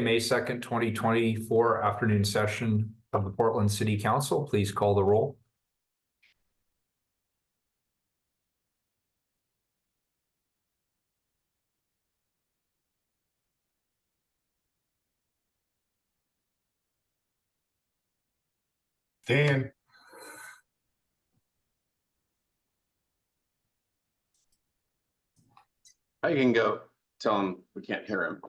May 2nd, 2024 afternoon session of the Portland City Council. Please call the roll. Dan. I can go tell him we can't hear him.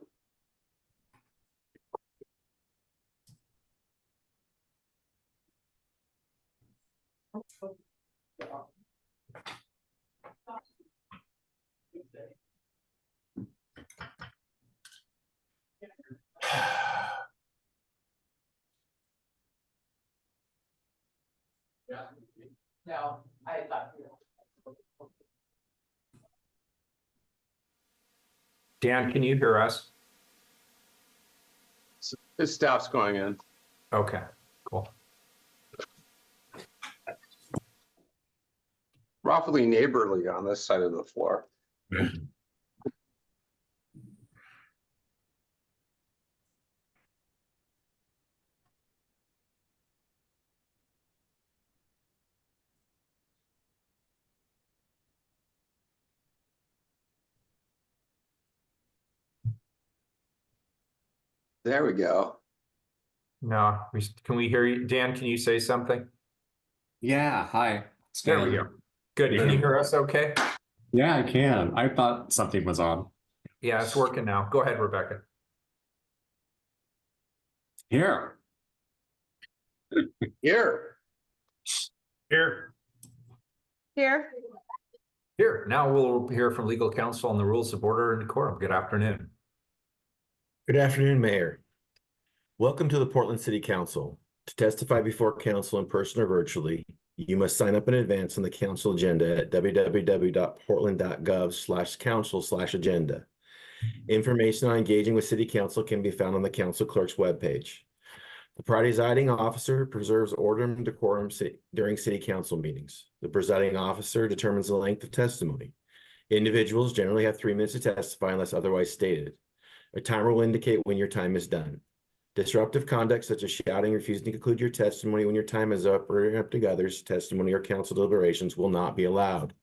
No, I thought you. Dan, can you hear us? His staff's going in. Okay, cool. We're awfully neighborly on this side of the floor. There we go. No, can we hear you? Dan, can you say something? Yeah, hi. There we go. Good. Can you hear us okay? Yeah, I can. I thought something was on. Yeah, it's working now. Go ahead, Rebecca. Here. Here. Here. Here. Here. Now we'll hear from legal counsel on the rules of order and decorum. Good afternoon. Good afternoon, Mayor. Welcome to the Portland City Council. To testify before council in person or virtually, you must sign up in advance on the council agenda at www.portland.gov/council/agenda. Information on engaging with City Council can be found on the council clerk's webpage. The presiding officer preserves order and decorum during City Council meetings. The presiding officer determines the length of testimony. Individuals generally have 3 minutes to testify unless otherwise stated. A timer will indicate when your time is done. Disruptive conduct such as shouting, refusing to conclude your testimony when your time is up, or interrupting others' testimony or council deliberations will not be allowed.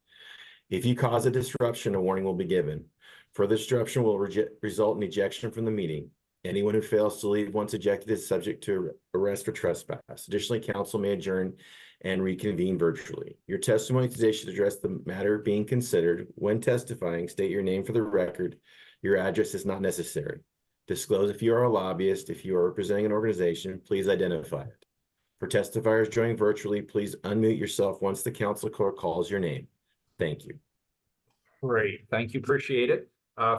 If you cause a disruption, a warning will be given. Further disruption will result in ejection from the meeting. Anyone who fails to leave once ejected is subject to arrest for trespass. Additionally, council may adjourn and reconvene virtually. Your testimony today should address the matter being considered. When testifying, state your name for the record. Your address is not necessary. Disclose if you are a lobbyist. If you are representing an organization, please identify it. For testifiers joining virtually, please unmute yourself once the council clerk calls your name. Thank you. Great. Thank you. Appreciate it.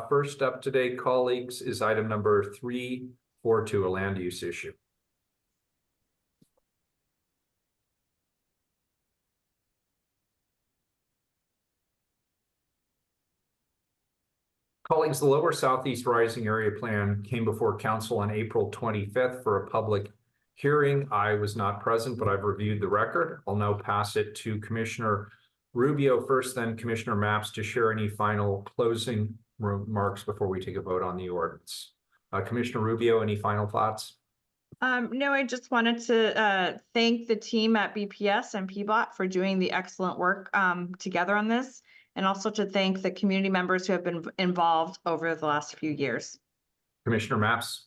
First up today, colleagues, is item number 342, a land use issue. Colleagues, the Lower Southeast Rising Area Plan came before Council on April 25th for a public hearing. I was not present, but I've reviewed the record. I'll now pass it to Commissioner Rubio first, then Commissioner Mapps to share any final closing remarks before we take a vote on the ordinance. Commissioner Rubio, any final thoughts? No, I just wanted to thank the team at BPS and PBOT for doing the excellent work together on this, and also to thank the community members who have been involved over the last few years. Commissioner Mapps.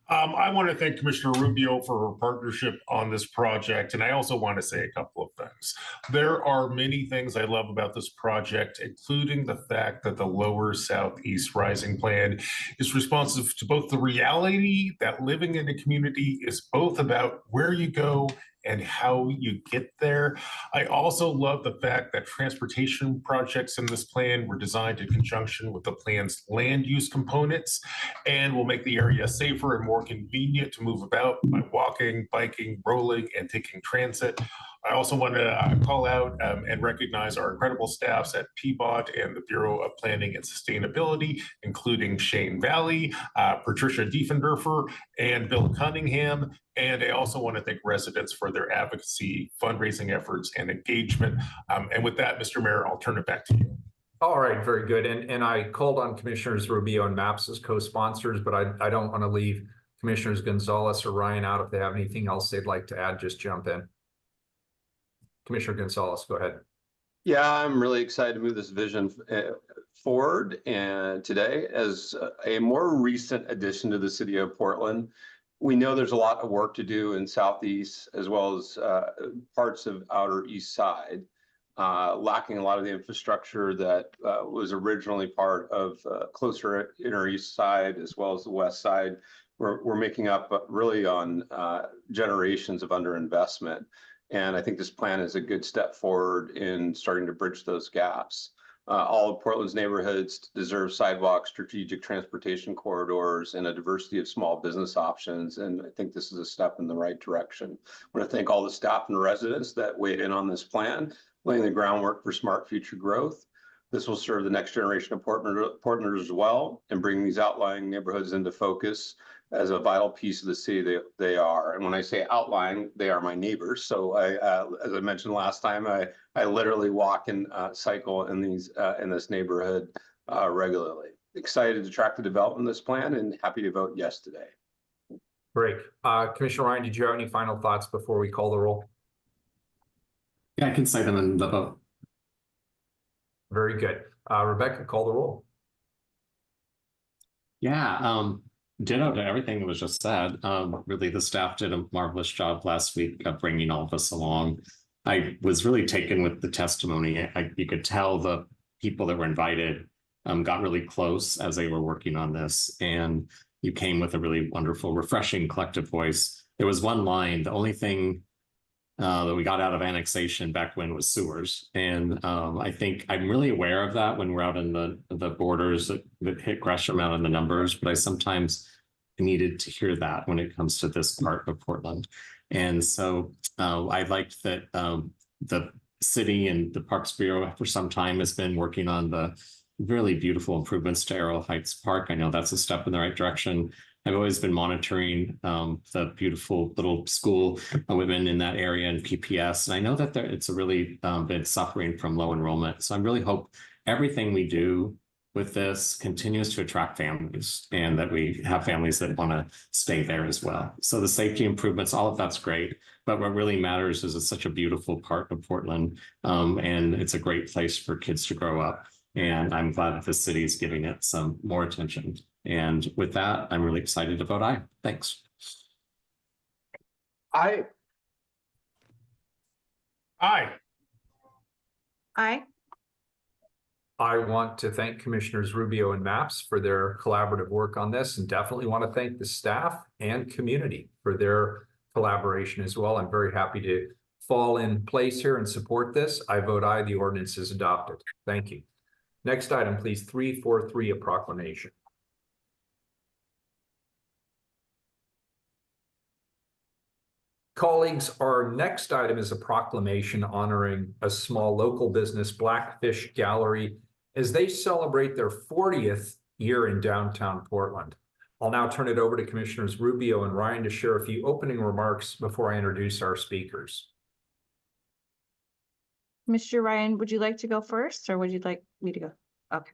I want to thank Commissioner Rubio for her partnership on this project, and I also want to say a couple of things. There are many things I love about this project, including the fact that the Lower Southeast Rising Plan is responsive to both the reality that living in a community is both about where you go and how you get there. I also love the fact that transportation projects in this plan were designed in conjunction with the plan's land use components and will make the area safer and more convenient to move about by walking, biking, rolling, and taking transit. I also want to call out and recognize our incredible staffs at PBOT and the Bureau of Planning and Sustainability, including Shane Valley, Patricia Diefendorfer, and Bill Cunningham. And I also want to thank residents for their advocacy, fundraising efforts, and engagement. And with that, Mr. Mayor, I'll turn it back to you. All right, very good. And I called on Commissioners Rubio and Mapps as co-sponsors, but I don't want to leave Commissioners Gonzalez or Ryan out. If they have anything else they'd like to add, just jump in. Commissioner Gonzalez, go ahead. Yeah, I'm really excited to move this vision forward. And today, as a more recent addition to the city of Portland, we know there's a lot of work to do in Southeast as well as parts of outer East Side, lacking a lot of the infrastructure that was originally part of closer inner East Side as well as the West Side. We're making up really on generations of underinvestment. And I think this plan is a good step forward in starting to bridge those gaps. All of Portland's neighborhoods deserve sidewalks, strategic transportation corridors, and a diversity of small business options. And I think this is a step in the right direction. I want to thank all the staff and residents that weighed in on this plan, laying the groundwork for smart future growth. This will serve the next generation of Portlanders as well, and bring these outlying neighborhoods into focus as a vital piece of the city they are. And when I say outlying, they are my neighbors. So as I mentioned last time, I literally walk and cycle in this neighborhood regularly. Excited to track the development of this plan and happy to vote yes today. Great. Commissioner Ryan, did you have any final thoughts before we call the roll? Yeah, I can say them in the vote. Very good. Rebecca, call the roll. Yeah, ditto to everything that was just said. Really, the staff did a marvelous job last week of bringing all of us along. I was really taken with the testimony. You could tell the people that were invited got really close as they were working on this, and you came with a really wonderful, refreshing collective voice. There was one line, the only thing that we got out of annexation back when was sewers. And I think I'm really aware of that when we're out in the borders that hit Gresham out in the numbers, but I sometimes needed to hear that when it comes to this part of Portland. And so I liked that the city and the Parks Bureau for some time has been working on the really beautiful improvements to Arrow Heights Park. I know that's a step in the right direction. I've always been monitoring the beautiful little school women in that area and PPS. And I know that it's really been suffering from low enrollment. So I really hope everything we do with this continues to attract families and that we have families that want to stay there as well. So the safety improvements, all of that's great. But what really matters is it's such a beautiful part of Portland and it's a great place for kids to grow up. And I'm glad that the city is giving it some more attention. And with that, I'm really excited to vote aye. Thanks. Aye. Aye. Aye. I want to thank Commissioners Rubio and Maps for their collaborative work on this, and definitely want to thank the staff and community for their collaboration as well. I'm very happy to fall in place here and support this. I vote aye. The ordinance is adopted. Thank you. Next item, please. 343, a proclamation. Colleagues, our next item is a proclamation honoring a small local business, Blackfish Gallery, as they celebrate their 40th year in downtown Portland. I'll now turn it over to Commissioners Rubio and Ryan to share a few opening remarks before I introduce our speakers. Mr. Ryan, would you like to go first or would you like me to go? Okay.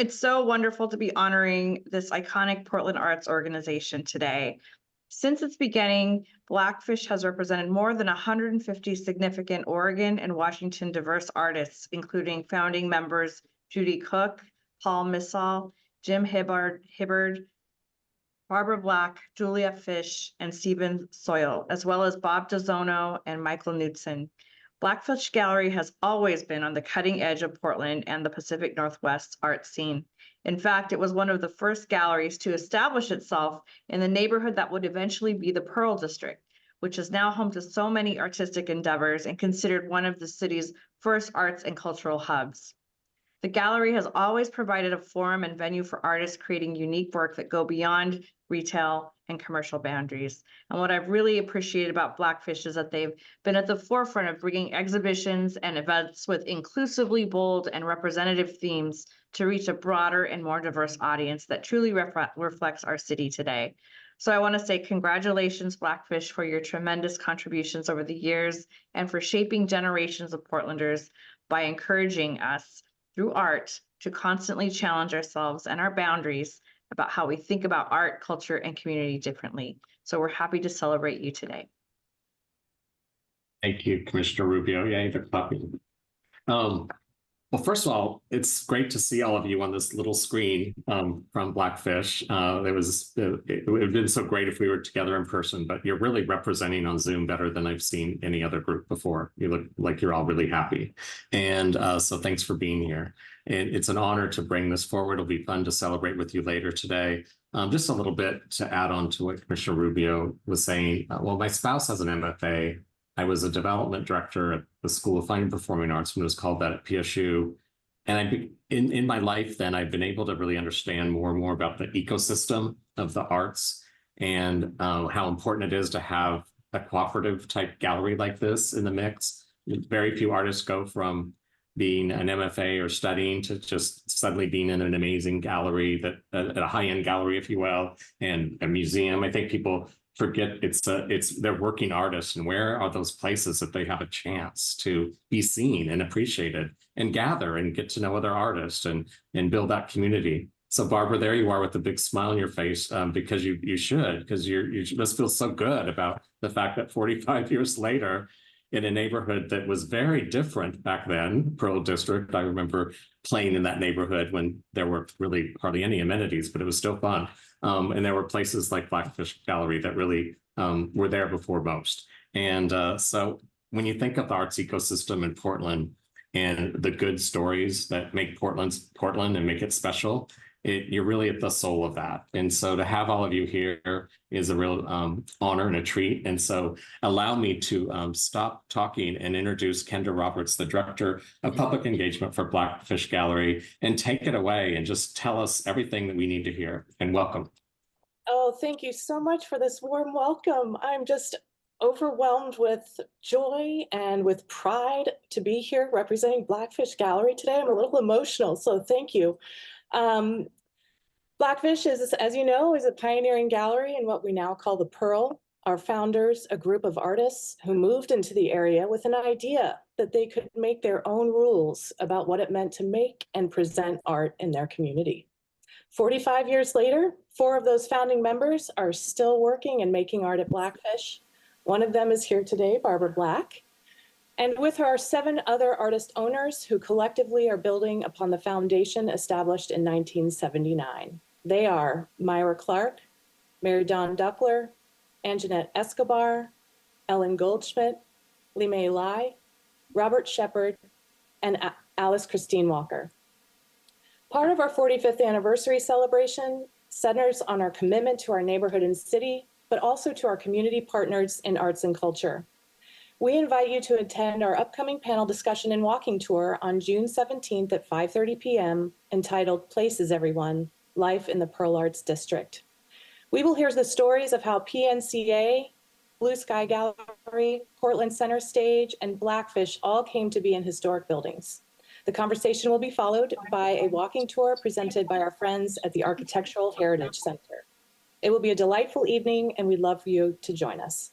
It's so wonderful to be honoring this iconic Portland arts organization today. Since its beginning, Blackfish has represented more than 150 significant Oregon and Washington diverse artists, including founding members Judy Cook, Paul Missal, Jim Hibbard, Barbara Black, Julia Fish, and Stephen Soyle, as well as Bob DeZono and Michael Knudsen. Blackfish Gallery has always been on the cutting edge of Portland and the Pacific Northwest art scene. In fact, it was one of the first galleries to establish itself in the neighborhood that would eventually be the Pearl District, which is now home to so many artistic endeavors and considered one of the city's first arts and cultural hubs. The gallery has always provided a forum and venue for artists creating unique work that go beyond retail and commercial boundaries. And what I've really appreciated about Blackfish is that they've been at the forefront of bringing exhibitions and events with inclusively bold and representative themes to reach a broader and more diverse audience that truly reflects our city today. So I want to say congratulations, Blackfish, for your tremendous contributions over the years and for shaping generations of Portlanders by encouraging us through art to constantly challenge ourselves and our boundaries about how we think about art, culture, and community differently. So we're happy to celebrate you today. Thank you, Commissioner Rubio. Yeah, the puppy. Well, first of all, it's great to see all of you on this little screen from Blackfish. It would have been so great if we were together in person, but you're really representing on Zoom better than I've seen any other group before. You look like you're all really happy. And so thanks for being here. And it's an honor to bring this forward. It'll be fun to celebrate with you later today. Just a little bit to add on to what Commissioner Rubio was saying. Well, my spouse has an MFA. I was a development director at the School of Fine and Performing Arts when it was called that at PSU. And in my life then, I've been able to really understand more and more about the ecosystem of the arts and how important it is to have a cooperative type gallery like this in the mix. Very few artists go from being an MFA or studying to just suddenly being in an amazing gallery, that a high-end gallery, if you will, and a museum. I think people forget they're working artists, and where are those places that they have a chance to be seen and appreciated and gather and get to know other artists and build that community. So Barbara, there you are with a big smile on your face, because you must feel so good about the fact that 45 years later, in a neighborhood that was very different back then, Pearl District. I remember playing in that neighborhood when there were really hardly any amenities, but it was still fun. And there were places like Blackfish Gallery that really were there before most. And so when you think of the arts ecosystem in Portland and the good stories that make Portland and make it special, you're really at the soul of that. And so to have all of you here is a real honor and a treat. And so allow me to stop talking and introduce Kendra Roberts, the Director of Public Engagement for Blackfish Gallery, and take it away and just tell us everything that we need to hear. And welcome. Oh, thank you so much for this warm welcome. I'm just overwhelmed with joy and with pride to be here representing Blackfish Gallery today. I'm a little emotional, so thank you. Blackfish is, as you know, is a pioneering gallery in what we now call the Pearl. Our founders, a group of artists who moved into the area with an idea that they could make their own rules about what it meant to make and present art in their community. 45 years later, 4 of those founding members are still working and making art at Blackfish. One of them is here today, Barbara Black. And with her are 7 other artist owners who collectively are building upon the foundation established in 1979. They are Myra Clark, Mary Dawn Duckler, Anjanette Escobar, Ellen Goldschmidt, Limei Lai, Robert Shepard, and Alice Christine Walker. Part of our 45th anniversary celebration centers on our commitment to our neighborhood and city, but also to our community partners in arts and culture. We invite you to attend our upcoming panel discussion and walking tour on June 17th at 5:30 p.m. entitled Places Everyone, Life in the Pearl Arts District. We will hear the stories of how PNCA, Blue Sky Gallery, Portland Center Stage, and Blackfish all came to be in historic buildings. The conversation will be followed by a walking tour presented by our friends at the Architectural Heritage Center. It will be a delightful evening, and we'd love for you to join us.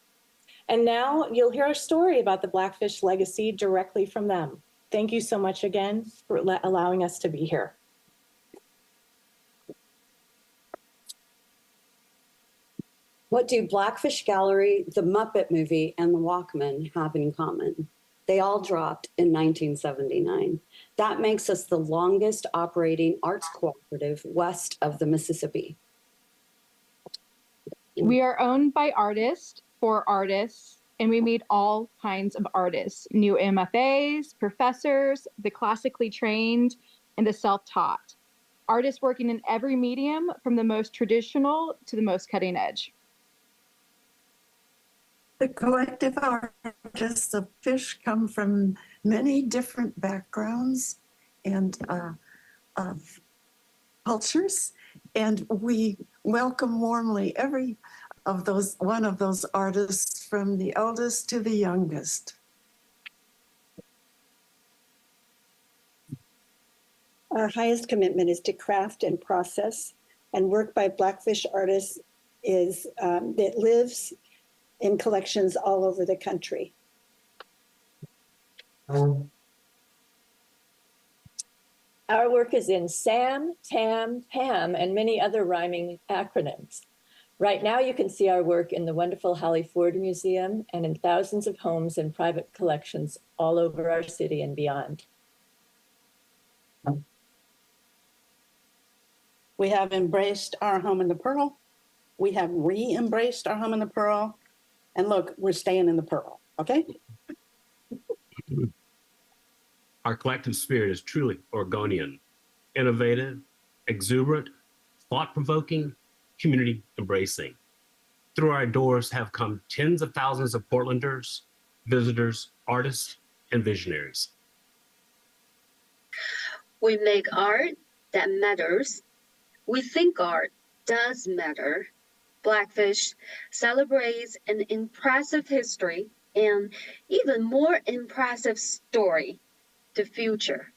And now you'll hear a story about the Blackfish legacy directly from them. Thank you so much again for allowing us to be here. What do Blackfish Gallery, the Muppet Movie, and the Walkman have in common? They all dropped in 1979. That makes us the longest operating arts cooperative west of the Mississippi. We are owned by artists, for artists, and we meet all kinds of artists, new MFAs, professors, the classically trained, and the self-taught. Artists working in every medium, from the most traditional to the most cutting edge. The collective artists of Fish come from many different backgrounds and of cultures, and we welcome warmly every one of those artists, from the eldest to the youngest. Our highest commitment is to craft and process, and work by Blackfish artists that lives in collections all over the country. Our work is in SAM, TAM, PAM, and many other rhyming acronyms. Right now, you can see our work in the wonderful Holly Ford Museum and in thousands of homes and private collections all over our city and beyond. We have embraced our home in the Pearl. We have re-embraced our home in the Pearl. And look, we're staying in the Pearl, okay? Our collective spirit is truly Oregonian, innovative, exuberant, thought-provoking, community-embracing. Through our doors have come tens of thousands of Portlanders, visitors, artists, and visionaries. We make art that matters. We think art does matter. Blackfish celebrates an impressive history and even more impressive story, the future.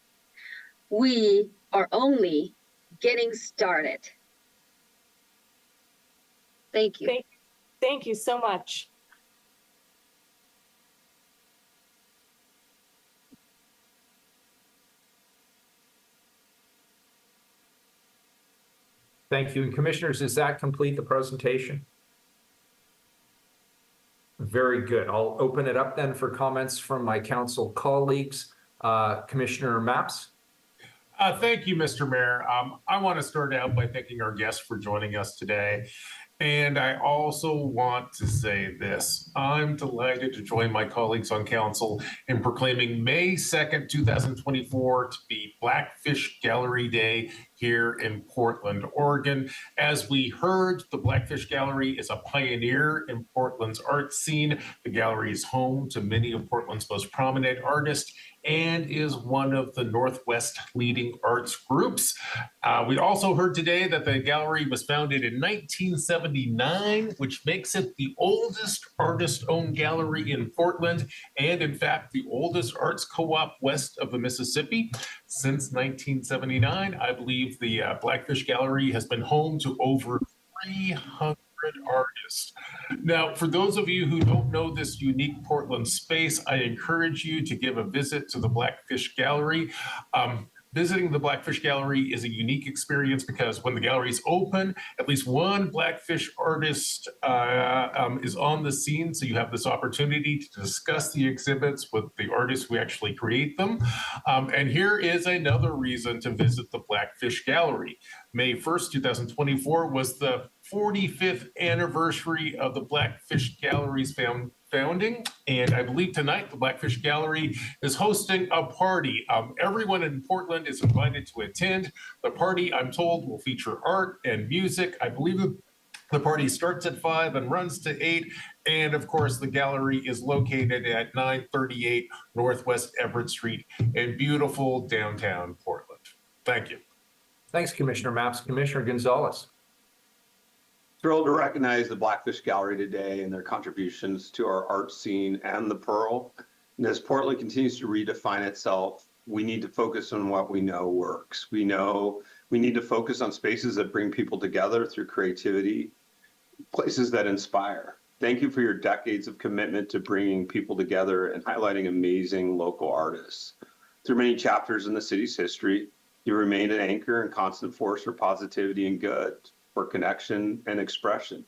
We are only getting started. Thank you. Thank you so much. Thank you. And commissioners, does that complete the presentation? Very good. I'll open it up then for comments from my council colleagues. Commissioner Mapps. Thank you, Mr. Mayor. I want to start out by thanking our guests for joining us today. And I also want to say this. I'm delighted to join my colleagues on council in proclaiming May 2nd, 2024 to be Blackfish Gallery Day here in Portland, Oregon. As we heard, the Blackfish Gallery is a pioneer in Portland's art scene. The gallery is home to many of Portland's most prominent artists and is one of the Northwest leading arts groups. We also heard today that the gallery was founded in 1979, which makes it the oldest artist-owned gallery in Portland, and in fact, the oldest arts co-op west of the Mississippi. Since 1979, I believe the Blackfish Gallery has been home to over 300 artists. Now, for those of you who don't know this unique Portland space, I encourage you to give a visit to the Blackfish Gallery. Visiting the Blackfish Gallery is a unique experience because when the gallery is open, at least one Blackfish artist is on the scene. So you have this opportunity to discuss the exhibits with the artists who actually create them. And here is another reason to visit the Blackfish Gallery. May 1st, 2024 was the 45th anniversary of the Blackfish Gallery's founding. And I believe tonight the Blackfish Gallery is hosting a party. Everyone in Portland is invited to attend. The party, I'm told, will feature art and music. I believe the party starts at 5 and runs to 8. And of course, the gallery is located at 938 Northwest Everett Street in beautiful downtown Portland. Thank you. Thanks, Commissioner Mapps. Commissioner Gonzalez. Thrilled to recognize the Blackfish Gallery today and their contributions to our art scene and the Pearl. And as Portland continues to redefine itself, we need to focus on what we know works. We know we need to focus on spaces that bring people together through creativity, places that inspire. Thank you for your decades of commitment to bringing people together and highlighting amazing local artists. Through many chapters in the city's history, you remained an anchor and constant force for positivity and good, for connection and expression.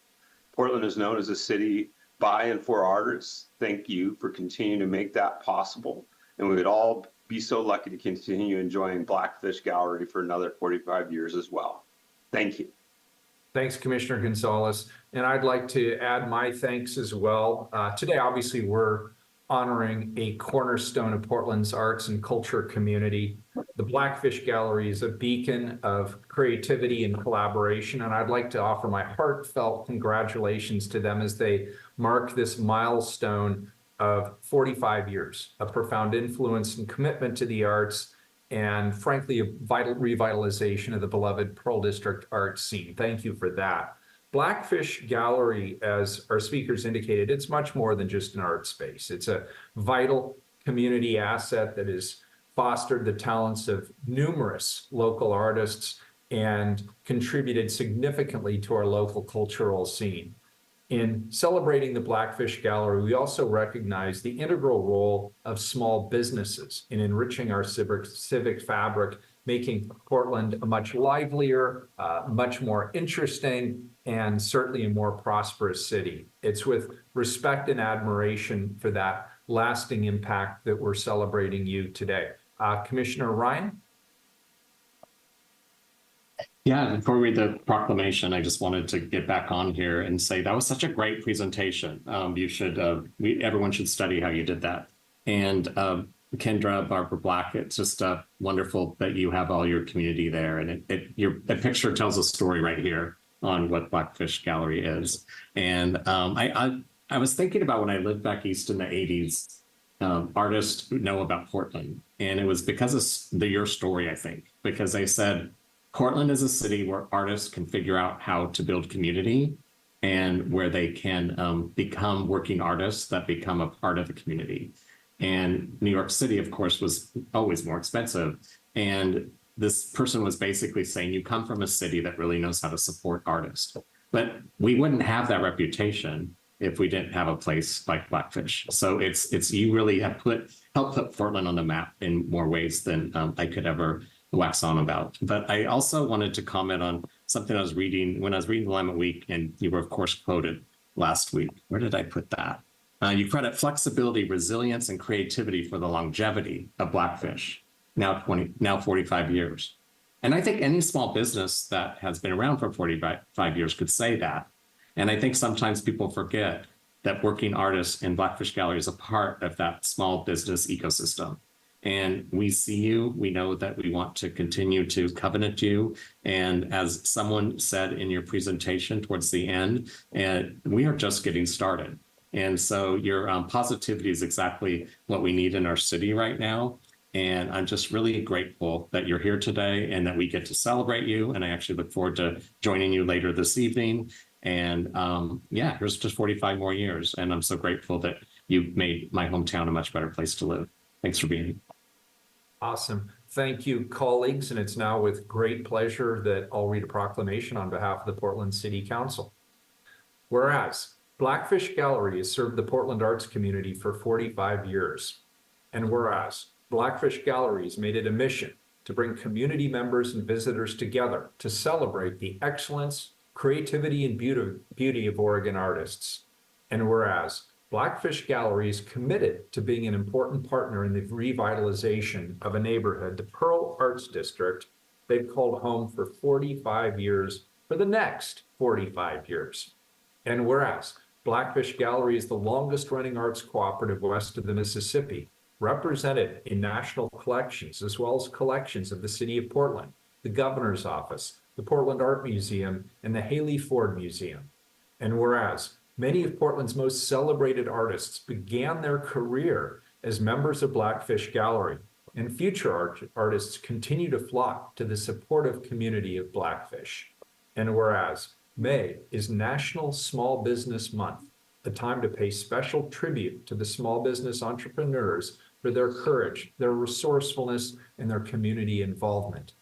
Portland is known as a city by and for artists. Thank you for continuing to make that possible. And we would all be so lucky to continue enjoying Blackfish Gallery for another 45 years as well. Thank you. Thanks, Commissioner Gonzalez. And I'd like to add my thanks as well. Today, obviously, we're honoring a cornerstone of Portland's arts and culture community. The Blackfish Gallery is a beacon of creativity and collaboration, and I'd like to offer my heartfelt congratulations to them as they mark this milestone of 45 years of profound influence and commitment to the arts, and frankly, a vital revitalization of the beloved Pearl District art scene. Thank you for that. Blackfish Gallery, as our speakers indicated, it's much more than just an art space. It's a vital community asset that has fostered the talents of numerous local artists and contributed significantly to our local cultural scene. In celebrating the Blackfish Gallery, we also recognize the integral role of small businesses in enriching our civic fabric, making Portland a much livelier, much more interesting, and certainly a more prosperous city. It's with respect and admiration for that lasting impact that we're celebrating you today. Commissioner Ryan? Yeah, before we read the proclamation, I just wanted to get back on here and say that was such a great presentation. Everyone should study how you did that. And Kendra, Barbara Black, it's just wonderful that you have all your community there. And your picture tells a story right here on what Blackfish Gallery is. And I was thinking about when I lived back east in the 80s, artists know about Portland. And it was because of your story, I think, because they said, Portland is a city where artists can figure out how to build community and where they can become working artists that become a part of the community. And New York City, of course, was always more expensive. And this person was basically saying, you come from a city that really knows how to support artists. But we wouldn't have that reputation if we didn't have a place like Blackfish. So it's you really have helped put Portland on the map in more ways than I could ever wax on about. But I also wanted to comment on something I was reading when I was reading Willamette Week, and you were, of course, quoted last week. Where did I put that? You credit flexibility, resilience, and creativity for the longevity of Blackfish, now 45 years. And I think any small business that has been around for 45 years could say that. And I think sometimes people forget that working artists in Blackfish Gallery is a part of that small business ecosystem. And we see you, we know that we want to continue to covenant you. And as someone said in your presentation towards the end, we are just getting started. And so your positivity is exactly what we need in our city right now. And I'm just really grateful that you're here today and that we get to celebrate you. And I actually look forward to joining you later this evening. And here's just 45 more years. And I'm so grateful that you've made my hometown a much better place to live. Thanks for being here. Awesome. Thank you, colleagues. And it's now with great pleasure that I'll read a proclamation on behalf of the Portland City Council. Whereas Blackfish Gallery has served the Portland arts community for 45 years. And whereas Blackfish Gallery has made it a mission to bring community members and visitors together to celebrate the excellence, creativity, and beauty of Oregon artists. And whereas Blackfish Gallery is committed to being an important partner in the revitalization of a neighborhood, the Pearl Arts District, they've called home for 45 years for the next 45 years. And whereas Blackfish Gallery is the longest running arts cooperative west of the Mississippi, represented in national collections as well as collections of the City of Portland, the Governor's Office, the Portland Art Museum, and the Haley Ford Museum. And whereas many of Portland's most celebrated artists began their career as members of Blackfish Gallery, and future artists continue to flock to the supportive community of Blackfish. And whereas May is National Small Business Month, a time to pay special tribute to the small business entrepreneurs for their courage, their resourcefulness, and their community involvement.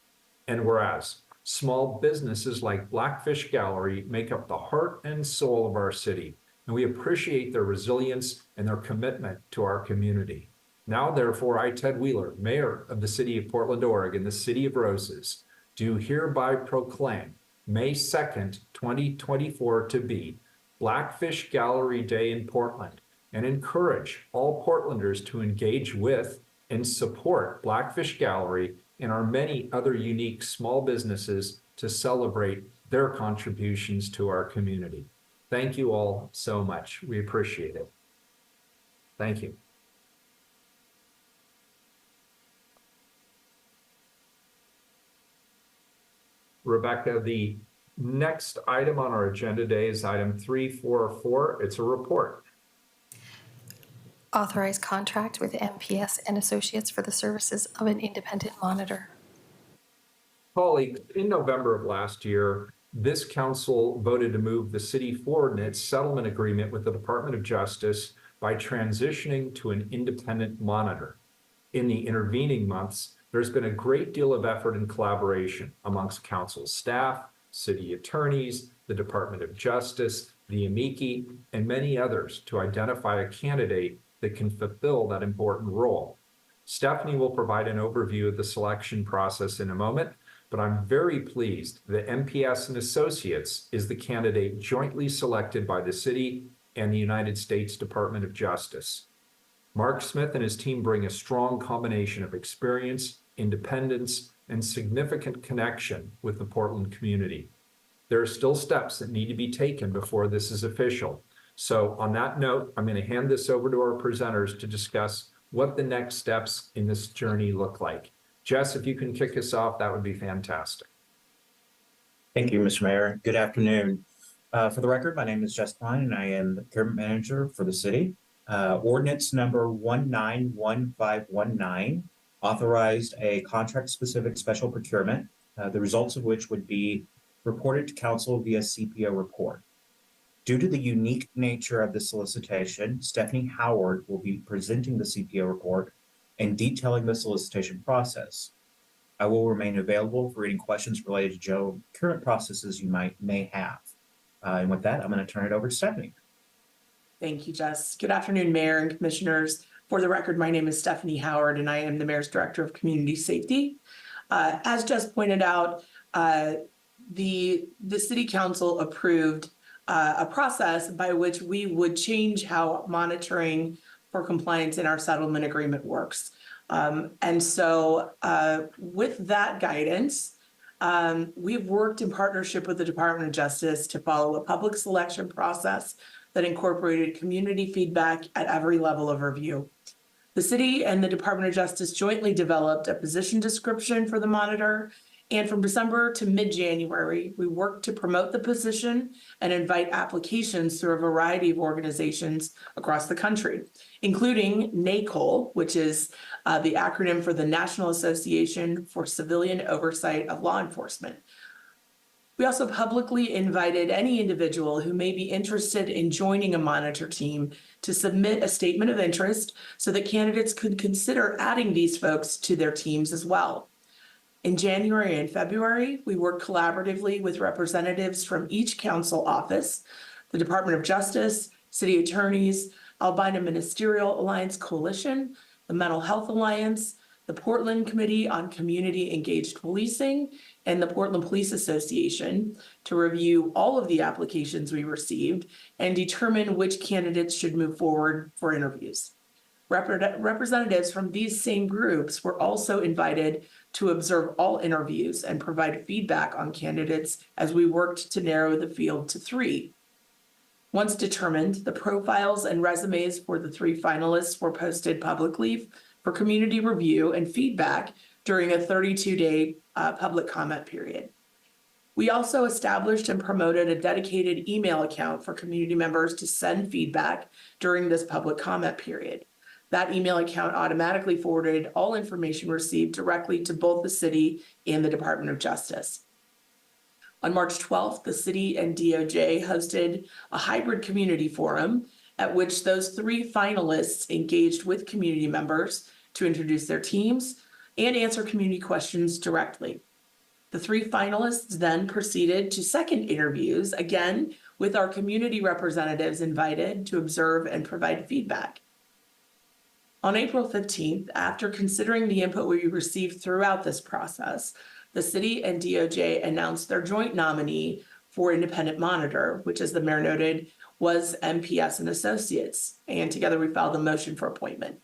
And whereas small businesses like Blackfish Gallery make up the heart and soul of our city, and we appreciate their resilience and their commitment to our community. Now, therefore, I, Ted Wheeler, Mayor of the City of Portland, Oregon, the City of Roses, do hereby proclaim May 2nd, 2024 to be Blackfish Gallery Day in Portland, and encourage all Portlanders to engage with and support Blackfish Gallery and our many other unique small businesses to celebrate their contributions to our community. Thank you all so much. We appreciate it. Thank you. Rebecca, the next item on our agenda today is item 344. It's a report. Authorized contract with MPS and Associates for the services of an independent monitor. Colleagues, in November of last year, this council voted to move the city forward in its settlement agreement with the Department of Justice by transitioning to an independent monitor. In the intervening months, there's been a great deal of effort and collaboration amongst council staff, city attorneys, the Department of Justice, the amici, and many others to identify a candidate that can fulfill that important role. Stephanie will provide an overview of the selection process in a moment, but I'm very pleased that MPS and Associates is the candidate jointly selected by the city and the United States Department of Justice. Mark Smith and his team bring a strong combination of experience, independence, and significant connection with the Portland community. There are still steps that need to be taken before this is official. So on that note, I'm going to hand this over to our presenters to discuss what the next steps in this journey look like. Jess, if you can kick us off, that would be fantastic. Thank you, Mr. Mayor. Good afternoon. For the record, my name is Jess Klein, and I am the procurement manager for the city. Ordinance number 191519 authorized a contract-specific special procurement, the results of which would be reported to council via CPO report. Due to the unique nature of the solicitation, Stephanie Howard will be presenting the CPO report and detailing the solicitation process. I will remain available for any questions related to Joe current processes you may have. And with that, I'm going to turn it over to Stephanie. Thank you, Jess. Good afternoon, Mayor and Commissioners. For the record, my name is Stephanie Howard, and I am the Mayor's Director of Community Safety. As Jess pointed out, the City Council approved a process by which we would change how monitoring for compliance in our settlement agreement works. And so with that guidance, we've worked in partnership with the Department of Justice to follow a public selection process that incorporated community feedback at every level of review. The city and the Department of Justice jointly developed a position description for the monitor, and from December to mid-January, we worked to promote the position and invite applications through a variety of organizations across the country, including NACOL, which is the acronym for the National Association for Civilian Oversight of Law Enforcement. We also publicly invited any individual who may be interested in joining a monitor team to submit a statement of interest so that candidates could consider adding these folks to their teams as well. In January and February, we worked collaboratively with representatives from each council office, the Department of Justice, city attorneys, Albina Ministerial Alliance Coalition, the Mental Health Alliance, the Portland Committee on Community Engaged Policing, and the Portland Police Association to review all of the applications we received and determine which candidates should move forward for interviews. Representatives from these same groups were also invited to observe all interviews and provide feedback on candidates as we worked to narrow the field to 3. Once determined, the profiles and resumes for the 3 finalists were posted publicly for community review and feedback during a 32-day public comment period. We also established and promoted a dedicated email account for community members to send feedback during this public comment period. That email account automatically forwarded all information received directly to both the city and the Department of Justice. On March 12th, the city and DOJ hosted a hybrid community forum at which those 3 finalists engaged with community members to introduce their teams and answer community questions directly. The 3 finalists then proceeded to second interviews, again with our community representatives invited to observe and provide feedback. On April 15th, after considering the input we received throughout this process, the city and DOJ announced their joint nominee for independent monitor, which, as the mayor noted, was MPS and Associates, and together we filed a motion for appointment.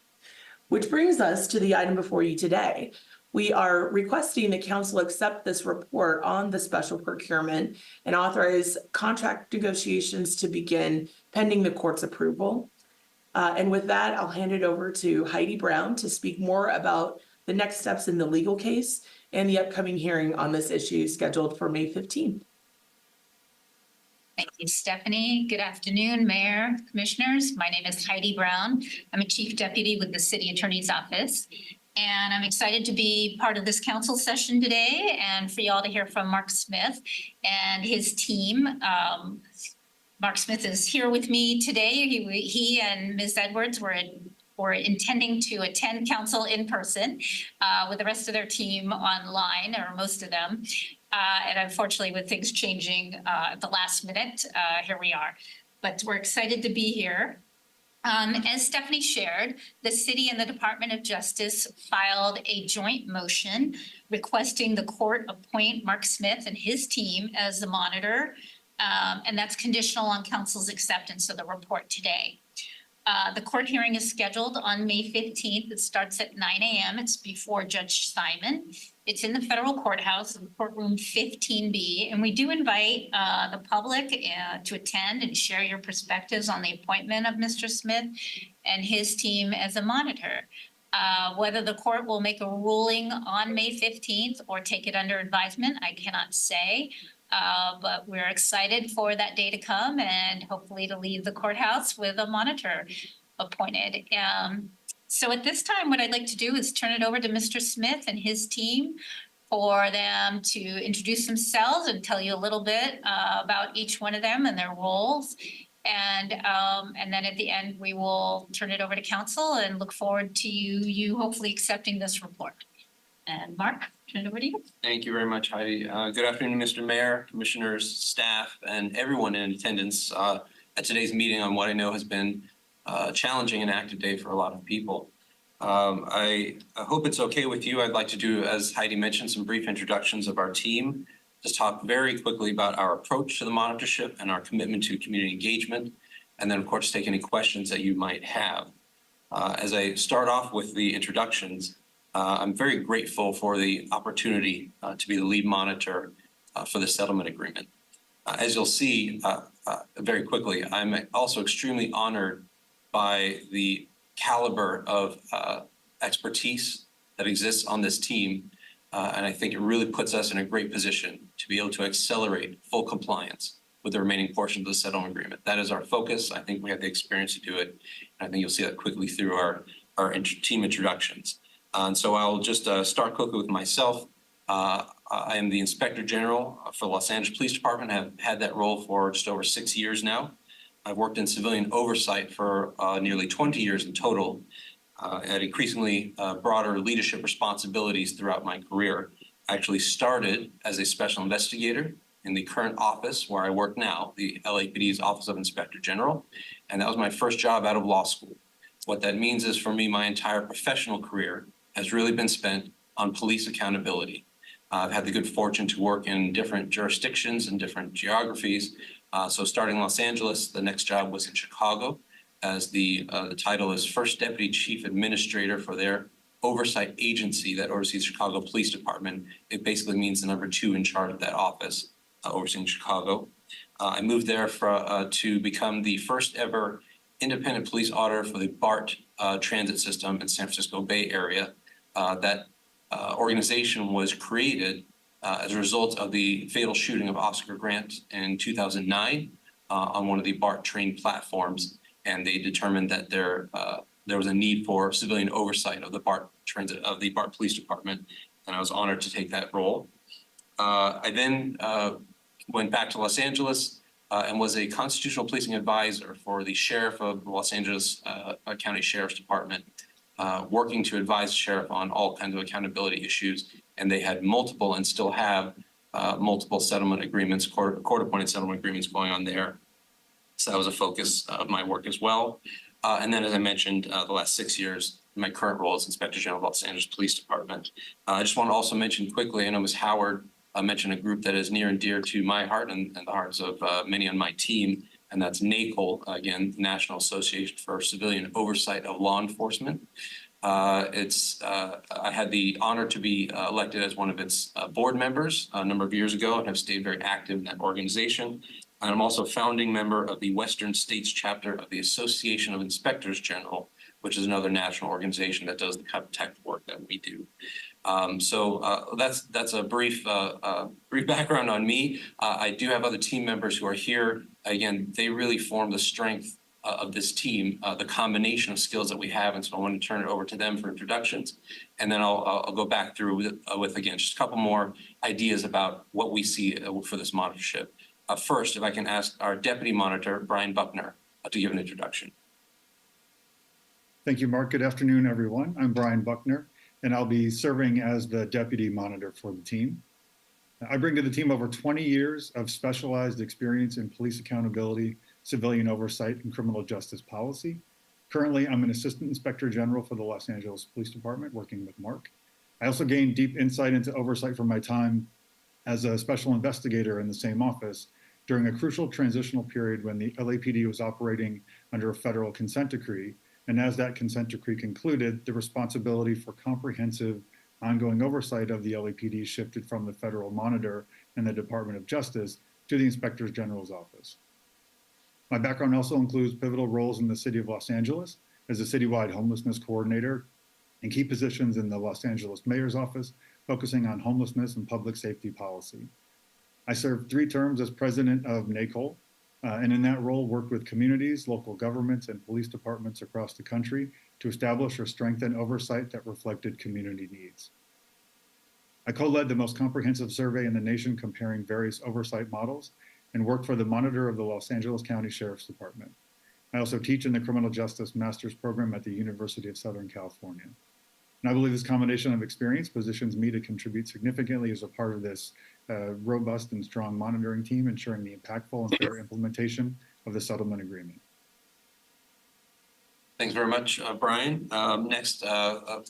Which brings us to the item before you today. We are requesting the council accept this report on the special procurement and authorize contract negotiations to begin pending the court's approval. And with that, I'll hand it over to Heidi Brown to speak more about the next steps in the legal case and the upcoming hearing on this issue scheduled for May 15th. Thank you, Stephanie. Good afternoon, Mayor, Commissioners. My name is Heidi Brown. I'm a Chief Deputy with the City Attorney's Office, and I'm excited to be part of this council session today and for y'all to hear from Mark Smith and his team. Mark Smith is here with me today. He and Ms. Edwards were intending to attend council in person with the rest of their team online, or most of them. And unfortunately, with things changing at the last minute, here we are. But we're excited to be here. As Stephanie shared, the city and the Department of Justice filed a joint motion requesting the court appoint Mark Smith and his team as the monitor. And that's conditional on council's acceptance of the report today. The court hearing is scheduled on May 15th. It starts at 9 a.m. It's before Judge Simon. It's in the federal courthouse, in courtroom 15B. And we do invite the public to attend and share your perspectives on the appointment of Mr. Smith and his team as a monitor. Whether the court will make a ruling on May 15th or take it under advisement, I cannot say. But we're excited for that day to come and hopefully to leave the courthouse with a monitor appointed. So at this time, what I'd like to do is turn it over to Mr. Smith and his team for them to introduce themselves and tell you a little bit about each one of them and their roles. And then at the end, we will turn it over to council and look forward to you hopefully accepting this report. And Mark, turn it over to you. Thank you very much, Heidi. Good afternoon, Mr. Mayor, commissioners, staff, and everyone in attendance at today's meeting on what I know has been a challenging and active day for a lot of people. I hope it's okay with you. I'd like to do, as Heidi mentioned, some brief introductions of our team. Just talk very quickly about our approach to the monitorship and our commitment to community engagement. And then, of course, take any questions that you might have. As I start off with the introductions, I'm very grateful for the opportunity to be the lead monitor for the settlement agreement. As you'll see very quickly, I'm also extremely honored by the caliber of expertise that exists on this team. And I think it really puts us in a great position to be able to accelerate full compliance with the remaining portion of the settlement agreement. That is our focus. I think we have the experience to do it. And I think you'll see that quickly through our team introductions. And so I'll just start quickly with myself. I am the Inspector General for the Los Angeles Police Department. I have had that role for just over 6 years now. I've worked in civilian oversight for nearly 20 years in total, at increasingly broader leadership responsibilities throughout my career. I actually started as a special investigator in the current office where I work now, the LAPD's Office of Inspector General, and that was my first job out of law school. What that means is, for me, my entire professional career has really been spent on police accountability. I've had the good fortune to work in different jurisdictions and different geographies. So starting in Los Angeles, the next job was in Chicago, as the title is First Deputy Chief Administrator for their oversight agency that oversees Chicago Police Department. It basically means the number 2 in charge of that office, overseeing Chicago. I moved there to become the first ever independent police auditor for the BART transit system in San Francisco Bay Area. That organization was created as a result of the fatal shooting of Oscar Grant in 2009 on one of the BART train platforms, and they determined that there was a need for civilian oversight of the BART transit of the BART Police Department, and I was honored to take that role. I then went back to Los Angeles and was a constitutional policing advisor for the sheriff of Los Angeles County Sheriff's Department, working to advise the sheriff on all kinds of accountability issues. And they had multiple and still have multiple settlement agreements, court-appointed settlement agreements going on there. So that was a focus of my work as well. And then, as I mentioned, the last 6 years, my current role as Inspector General of Los Angeles Police Department. I just want to also mention quickly, I know Ms. Howard mentioned a group that is near and dear to my heart and the hearts of many on my team, and that's NACOL, again, National Association for Civilian Oversight of Law Enforcement. I had the honor to be elected as one of its board members a number of years ago and have stayed very active in that organization. And I'm also a founding member of the Western States chapter of the Association of Inspectors General, which is another national organization that does the kind of tech work that we do. So that's a brief background on me. I do have other team members who are here. Again, they really form the strength of this team, the combination of skills that we have. And so I want to turn it over to them for introductions. And then I'll go back through with again, just a couple more ideas about what we see for this monitorship. First, if I can ask our Deputy Monitor, Brian Buckner, to give an introduction. Thank you, Mark. Good afternoon, everyone. I'm Brian Buckner, and I'll be serving as the Deputy Monitor for the team. I bring to the team over 20 years of specialized experience in police accountability, civilian oversight, and criminal justice policy. Currently, I'm an Assistant Inspector General for the Los Angeles Police Department, working with Mark. I also gained deep insight into oversight from my time as a special investigator in the same office during a crucial transitional period when the LAPD was operating under a federal consent decree. And as that consent decree concluded, the responsibility for comprehensive ongoing oversight of the LAPD shifted from the federal monitor and the Department of Justice to the Inspector General's office. My background also includes pivotal roles in the city of Los Angeles as a citywide homelessness coordinator and key positions in the Los Angeles Mayor's office, focusing on homelessness and public safety policy. I served 3 terms as president of NACOL, and in that role worked with communities, local governments, and police departments across the country to establish or strengthen oversight that reflected community needs. I co-led the most comprehensive survey in the nation comparing various oversight models and worked for the monitor of the Los Angeles County Sheriff's Department. I also teach in the Criminal Justice Master's Program at the University of Southern California. And I believe this combination of experience positions me to contribute significantly as a part of this robust and strong monitoring team, ensuring the impactful and fair implementation of the settlement agreement. Thanks very much, Brian. Next, a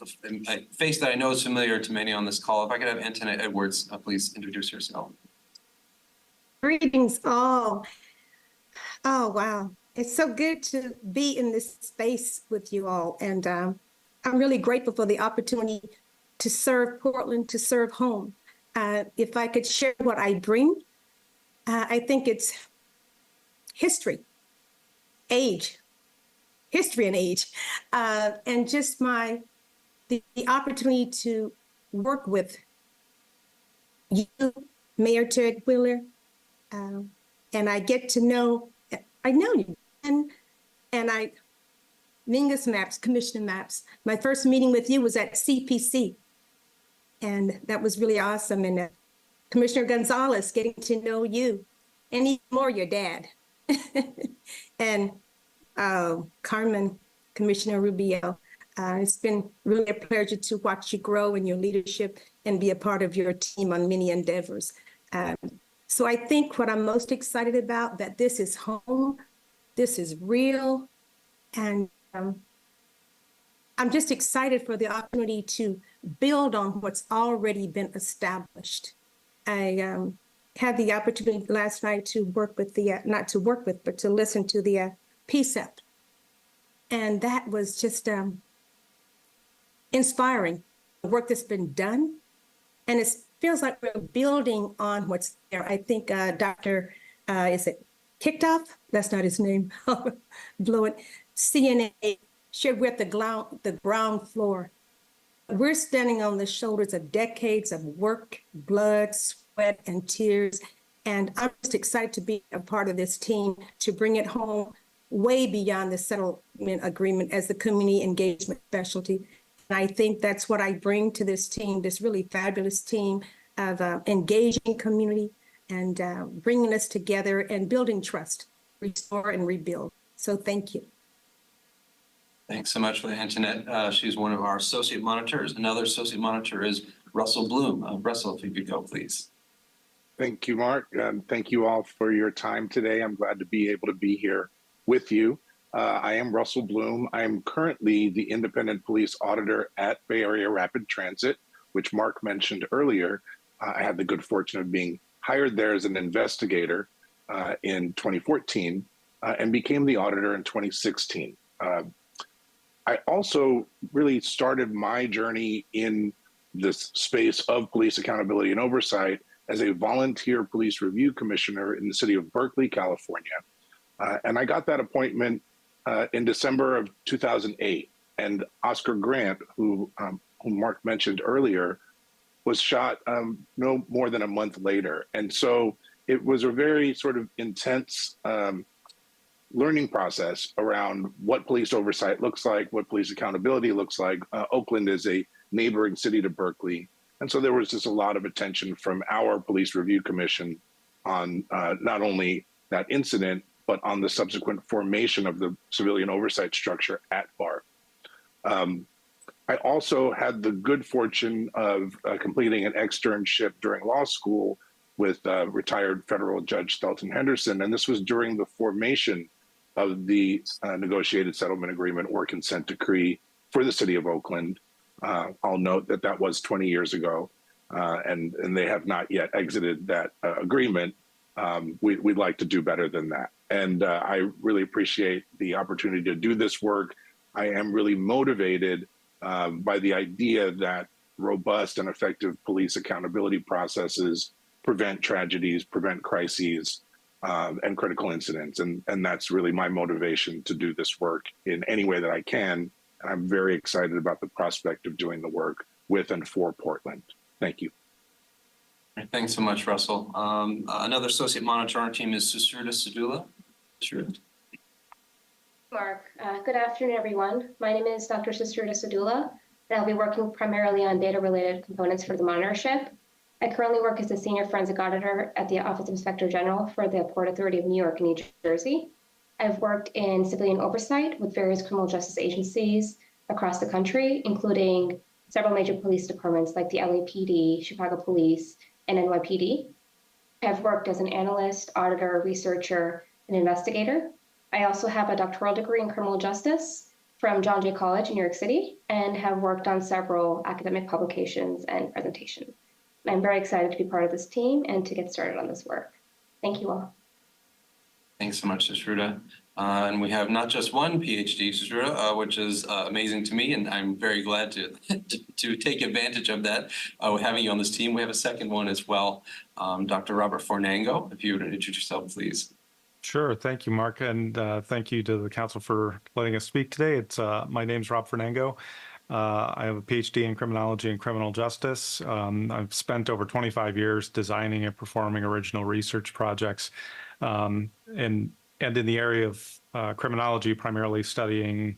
face that I know is familiar to many on this call. If I could have Antoinette Edwards, please introduce yourself. Greetings all. Oh, wow. It's so good to be in this space with you all. And I'm really grateful for the opportunity to serve Portland, to serve home. If I could share what I bring, I think it's history, age, history and age, and just the opportunity to work with you, Mayor Ted Wheeler, and I get to know, I know you, and Mingus Maps, Commissioner Maps. My first meeting with you was at CPC, and that was really awesome. And Commissioner Gonzalez, getting to know you, and even more your dad. And Carmen, Commissioner Rubio, it's been really a pleasure to watch you grow in your leadership and be a part of your team on many endeavors. So I think what I'm most excited about, that this is home, this is real, and I'm just excited for the opportunity to build on what's already been established. I had the opportunity last night to work with not to work with, but to listen to the PSEP. And that was just inspiring, the work that's been done. And it feels like we're building on what's there. I think Dr. Is it Kicktoff? That's not his name. Blow it. CNA shared with the ground floor. We're standing on the shoulders of decades of work, blood, sweat, and tears. And I'm just excited to be a part of this team to bring it home way beyond the settlement agreement as the community engagement specialty. And I think that's what I bring to this team, this really fabulous team of engaging community and bringing us together and building trust, restore and rebuild. So thank you. Thanks so much for Antoinette. She's one of our associate monitors. Another associate monitor is Russell Bloom. Russell, if you could go, please. Thank you, Mark. Thank you all for your time today. I'm glad to be able to be here with you. I am Russell Bloom. I am currently the independent police auditor at Bay Area Rapid Transit, which Mark mentioned earlier. I had the good fortune of being hired there as an investigator in 2014 and became the auditor in 2016. I also really started my journey in this space of police accountability and oversight as a volunteer police review commissioner in the city of Berkeley, California. And I got that appointment in December of 2008. And Oscar Grant, who Mark mentioned earlier, was shot no more than a month later. And so it was a very sort of intense learning process around what police oversight looks like, what police accountability looks like. Oakland is a neighboring city to Berkeley. And so there was just a lot of attention from our police review commission on not only that incident, but on the subsequent formation of the civilian oversight structure at BART. I also had the good fortune of completing an externship during law school with retired federal judge Stelton Henderson. And this was during the formation of the negotiated settlement agreement or consent decree for the city of Oakland. I'll note that that was 20 years ago, and they have not yet exited that agreement. We'd like to do better than that. And I really appreciate the opportunity to do this work. I am really motivated by the idea that robust and effective police accountability processes prevent tragedies, prevent crises, and critical incidents. And that's really my motivation to do this work in any way that I can. And I'm very excited about the prospect of doing the work with and for Portland. Thank you. Thanks so much, Russell. Another associate monitor on our team is Susruta Sadula. Susruta. Mark, good afternoon, everyone. My name is Dr. Susruta Sadula, and I'll be working primarily on data-related components for the monitorship. I currently work as a senior forensic auditor at the Office of Inspector General for the Port Authority of New York and New Jersey. I've worked in civilian oversight with various criminal justice agencies across the country, including several major police departments like the LAPD, Chicago Police, and NYPD. I've worked as an analyst, auditor, researcher, and investigator. I also have a doctoral degree in criminal justice from John Jay College in New York City and have worked on several academic publications and presentations. I'm very excited to be part of this team and to get started on this work. Thank you all. Thanks so much, Susruta. And we have not just one PhD, Susruta, which is amazing to me, and I'm very glad to take advantage of that with having you on this team. We have a second one as well, Dr. Robert Fornango. If you would introduce yourself, please. Sure. Thank you, Mark. And thank you to the council for letting us speak today. My name's Rob Fornango. I have a PhD in criminology and criminal justice. I've spent over 25 years designing and performing original research projects and in the area of criminology, primarily studying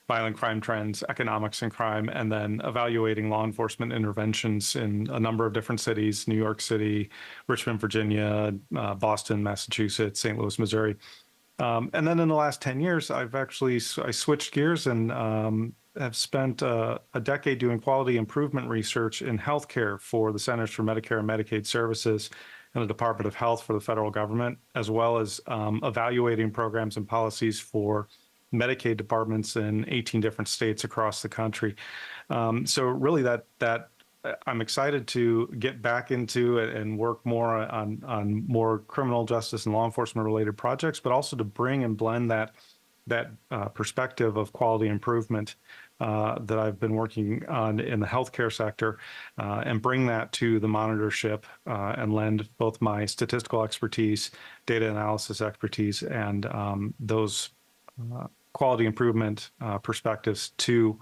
violent crime trends, economics and crime, and then evaluating law enforcement interventions in a number of different cities: New York City, Richmond, Virginia, Boston, Massachusetts, St. Louis, Missouri. And then in the last 10 years, I switched gears and have spent a decade doing quality improvement research in healthcare for the Centers for Medicare and Medicaid Services and the Department of Health for the federal government, as well as evaluating programs and policies for Medicaid departments in 18 different states across the country. So really that I'm excited to get back into it and work more on more criminal justice and law enforcement related projects, but also to bring and blend that perspective of quality improvement that I've been working on in the healthcare sector and bring that to the monitorship and lend both my statistical expertise, data analysis expertise, and those quality improvement perspectives to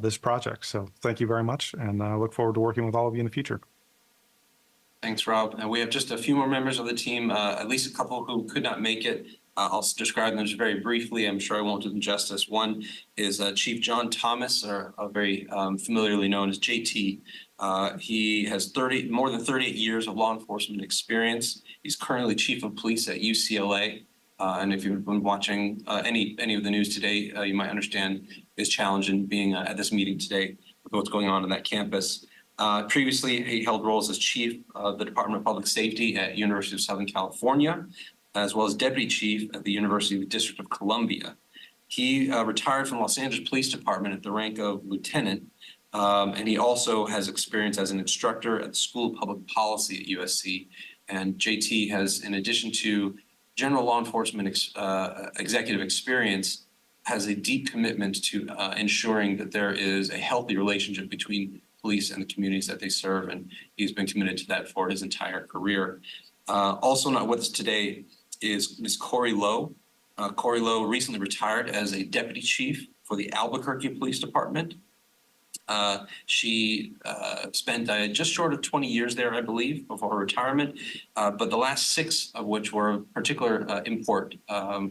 this project. So thank you very much, and I look forward to working with all of you in the future. Thanks, Rob. And we have just a few more members of the team, at least a couple who could not make it. I'll describe them just very briefly. I'm sure I won't do them justice. One is Chief John Thomas, or very familiarly known as JT. He has more than 38 years of law enforcement experience. He's currently Chief of Police at UCLA. And if you've been watching any of the news today, you might understand his challenge in being at this meeting today with what's going on that campus. Previously, he held roles as Chief of the Department of Public Safety at University of Southern California, as well as Deputy Chief at the University of the District of Columbia. He retired from Los Angeles Police Department at the rank of lieutenant, and he also has experience as an instructor at the School of Public Policy at USC. And JT has, in addition to general law enforcement executive experience, has a deep commitment to ensuring that there is a healthy relationship between police and the communities that they serve, and he's been committed to that for his entire career. Also not with us today is Ms. Corey Lowe. Corey Lowe recently retired as a deputy chief for the Albuquerque Police Department. She spent just short of 20 years there, I believe, before her retirement, but the last 6 of which were of particular import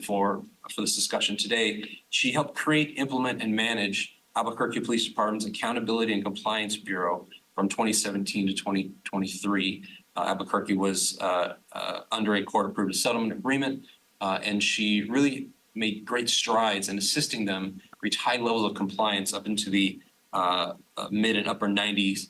for this discussion today. She helped create, implement, and manage Albuquerque Police Department's Accountability and Compliance Bureau from 2017 to 2023. Albuquerque was under a court-approved settlement agreement, and she really made great strides in assisting them reach high levels of compliance up into the mid and upper 90%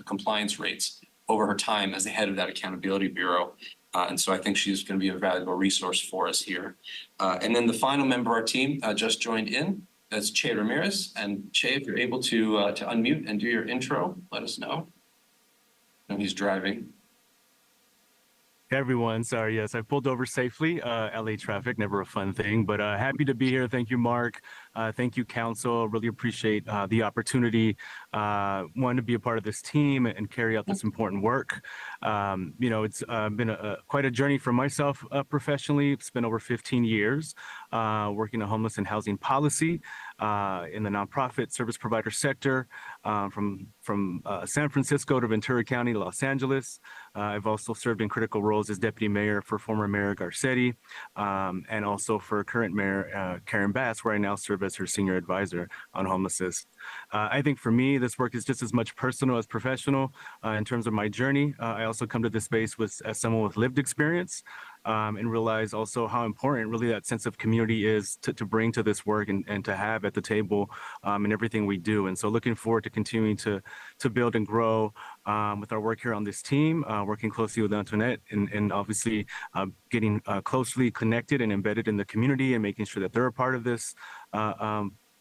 compliance rates over her time as the head of that accountability bureau. And so I think she's going to be a valuable resource for us here. And then the final member of our team just joined in. That's Che Ramirez. And Che, if you're able to unmute and do your intro, let us know. I know he's driving. Hey everyone, sorry, yes, I pulled over safely. LA traffic, never a fun thing, but happy to be here. Thank you, Mark. Thank you, Council. Really appreciate the opportunity. Wanted to be a part of this team and carry out this important work. It's been quite a journey for myself professionally. It's been over 15 years working in homeless and housing policy in the nonprofit service provider sector from San Francisco to Ventura County to Los Angeles. I've also served in critical roles as deputy mayor for former Mayor Garcetti, and also for current Mayor Karen Bass, where I now serve as her senior advisor on homelessness. I think for me, this work is just as much personal as professional in terms of my journey. I also come to this space as someone with lived experience and realize also how important really that sense of community is to bring to this work and to have at the table in everything we do. And so looking forward to continuing to build and grow with our work here on this team, working closely with Antoinette and obviously getting closely connected and embedded in the community and making sure that they're a part of this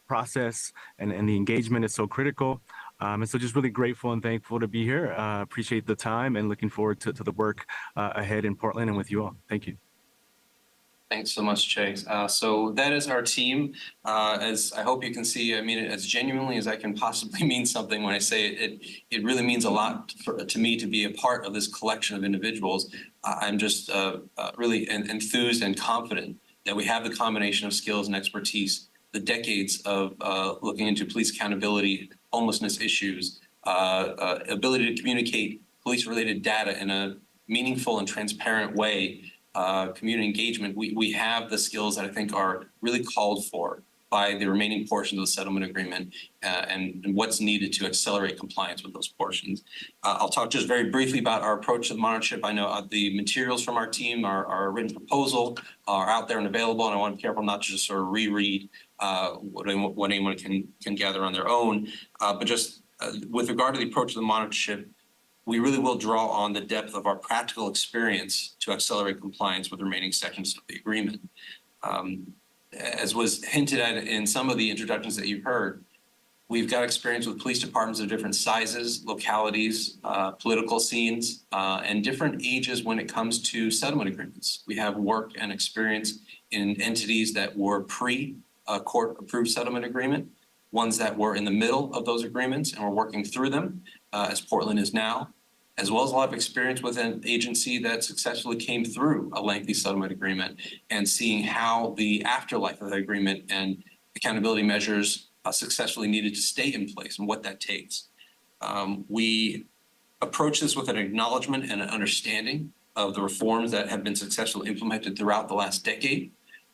process and the engagement is so critical. And so just really grateful and thankful to be here. Appreciate the time and looking forward to the work ahead in Portland and with you all. Thank you. Thanks so much, Che. So that is our team. As I hope you can see, I mean it as genuinely as I can possibly mean something when I say it. It really means a lot to me to be a part of this collection of individuals. I'm just really enthused and confident that we have the combination of skills and expertise, the decades of looking into police accountability, homelessness issues, ability to communicate police-related data in a meaningful and transparent way, community engagement. We have the skills that I think are really called for by the remaining portions of the settlement agreement and what's needed to accelerate compliance with those portions. I'll talk just very briefly about our approach to the monitorship. I know the materials from our team, our written proposal are out there and available, and I want to be careful not to just sort of reread what anyone can gather on their own. But just with regard to the approach to the monitorship, we really will draw on the depth of our practical experience to accelerate compliance with the remaining sections of the agreement. As was hinted at in some of the introductions that you've heard, we've got experience with police departments of different sizes, localities, political scenes, and different ages when it comes to settlement agreements. We have work and experience in entities that were pre-court-approved settlement agreement, ones that were in the middle of those agreements and we're working through them, as Portland is now, as well as a lot of experience with an agency that successfully came through a lengthy settlement agreement and seeing how the afterlife of the agreement and accountability measures successfully needed to stay in place and what that takes. We approach this with an acknowledgement and an understanding of the reforms that have been successfully implemented throughout the last decade,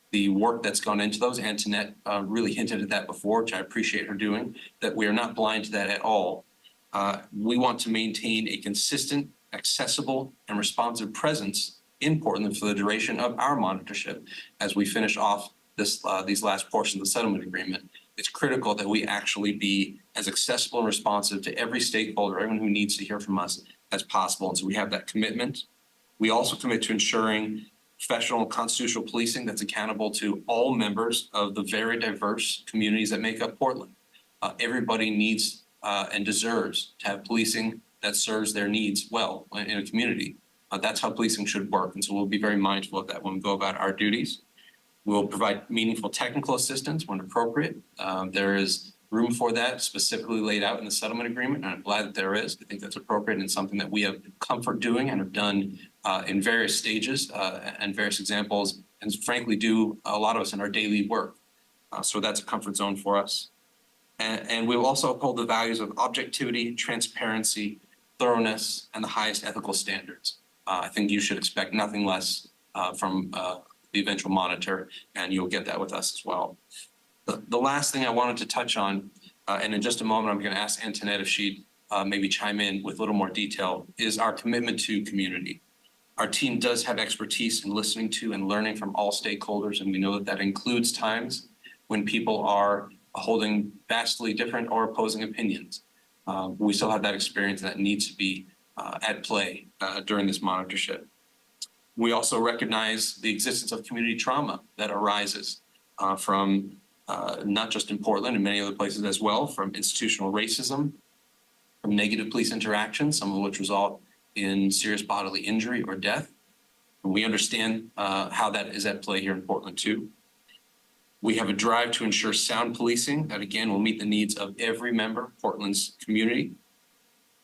the work that's gone into those. Antoinette really hinted at that before, which I appreciate her doing, that we are not blind to that at all. We want to maintain a consistent, accessible, and responsive presence in Portland for the duration of our monitorship as we finish off these last portions of the settlement agreement. It's critical that we actually be as accessible and responsive to every stakeholder, everyone who needs to hear from us as possible. And so we have that commitment. We also commit to ensuring professional and constitutional policing that's accountable to all members of the very diverse communities that make up Portland. Everybody needs and deserves to have policing that serves their needs well in a community. That's how policing should work. And so we'll be very mindful of that when we go about our duties. We'll provide meaningful technical assistance when appropriate. There is room for that specifically laid out in the settlement agreement, and I'm glad that there is. I think that's appropriate and something that we have comfort doing and have done in various stages and various examples, and frankly do a lot of us in our daily work. So that's a comfort zone for us. And we will also uphold the values of objectivity, transparency, thoroughness, and the highest ethical standards. I think you should expect nothing less from the eventual monitor, and you'll get that with us as well. The last thing I wanted to touch on, and in just a moment I'm going to ask Antoinette if she'd maybe chime in with a little more detail, is our commitment to community. Our team does have expertise in listening to and learning from all stakeholders, and we know that that includes times when people are holding vastly different or opposing opinions. We still have that experience that needs to be at play during this monitorship. We also recognize the existence of community trauma that arises from not just in Portland and many other places as well, from institutional racism, from negative police interactions, some of which result in serious bodily injury or death. And we understand how that is at play here in Portland too. We have a drive to ensure sound policing that again will meet the needs of every member of Portland's community.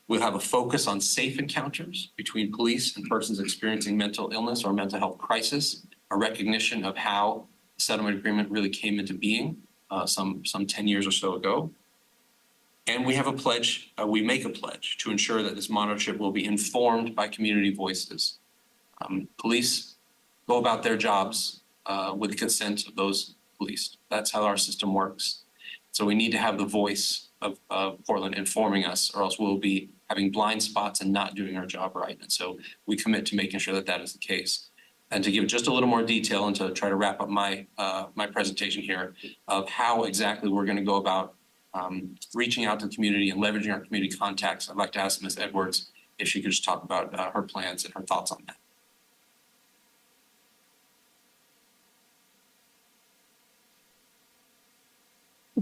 We'll have a focus on safe encounters between police and persons experiencing mental illness or mental health crisis, a recognition of how the settlement agreement really came into being some 10 years or so ago. And we have a pledge, we make a pledge to ensure that this monitorship will be informed by community voices. Police go about their jobs with the consent of those police. That's how our system works. So we need to have the voice of Portland informing us, or else we'll be having blind spots and not doing our job right. And so we commit to making sure that that is the case. And to give just a little more detail and to try to wrap up my my presentation here of how exactly we're going to go about reaching out to the community and leveraging our community contacts, I'd like to ask Ms. Edwards if she could just talk about her plans and her thoughts on that.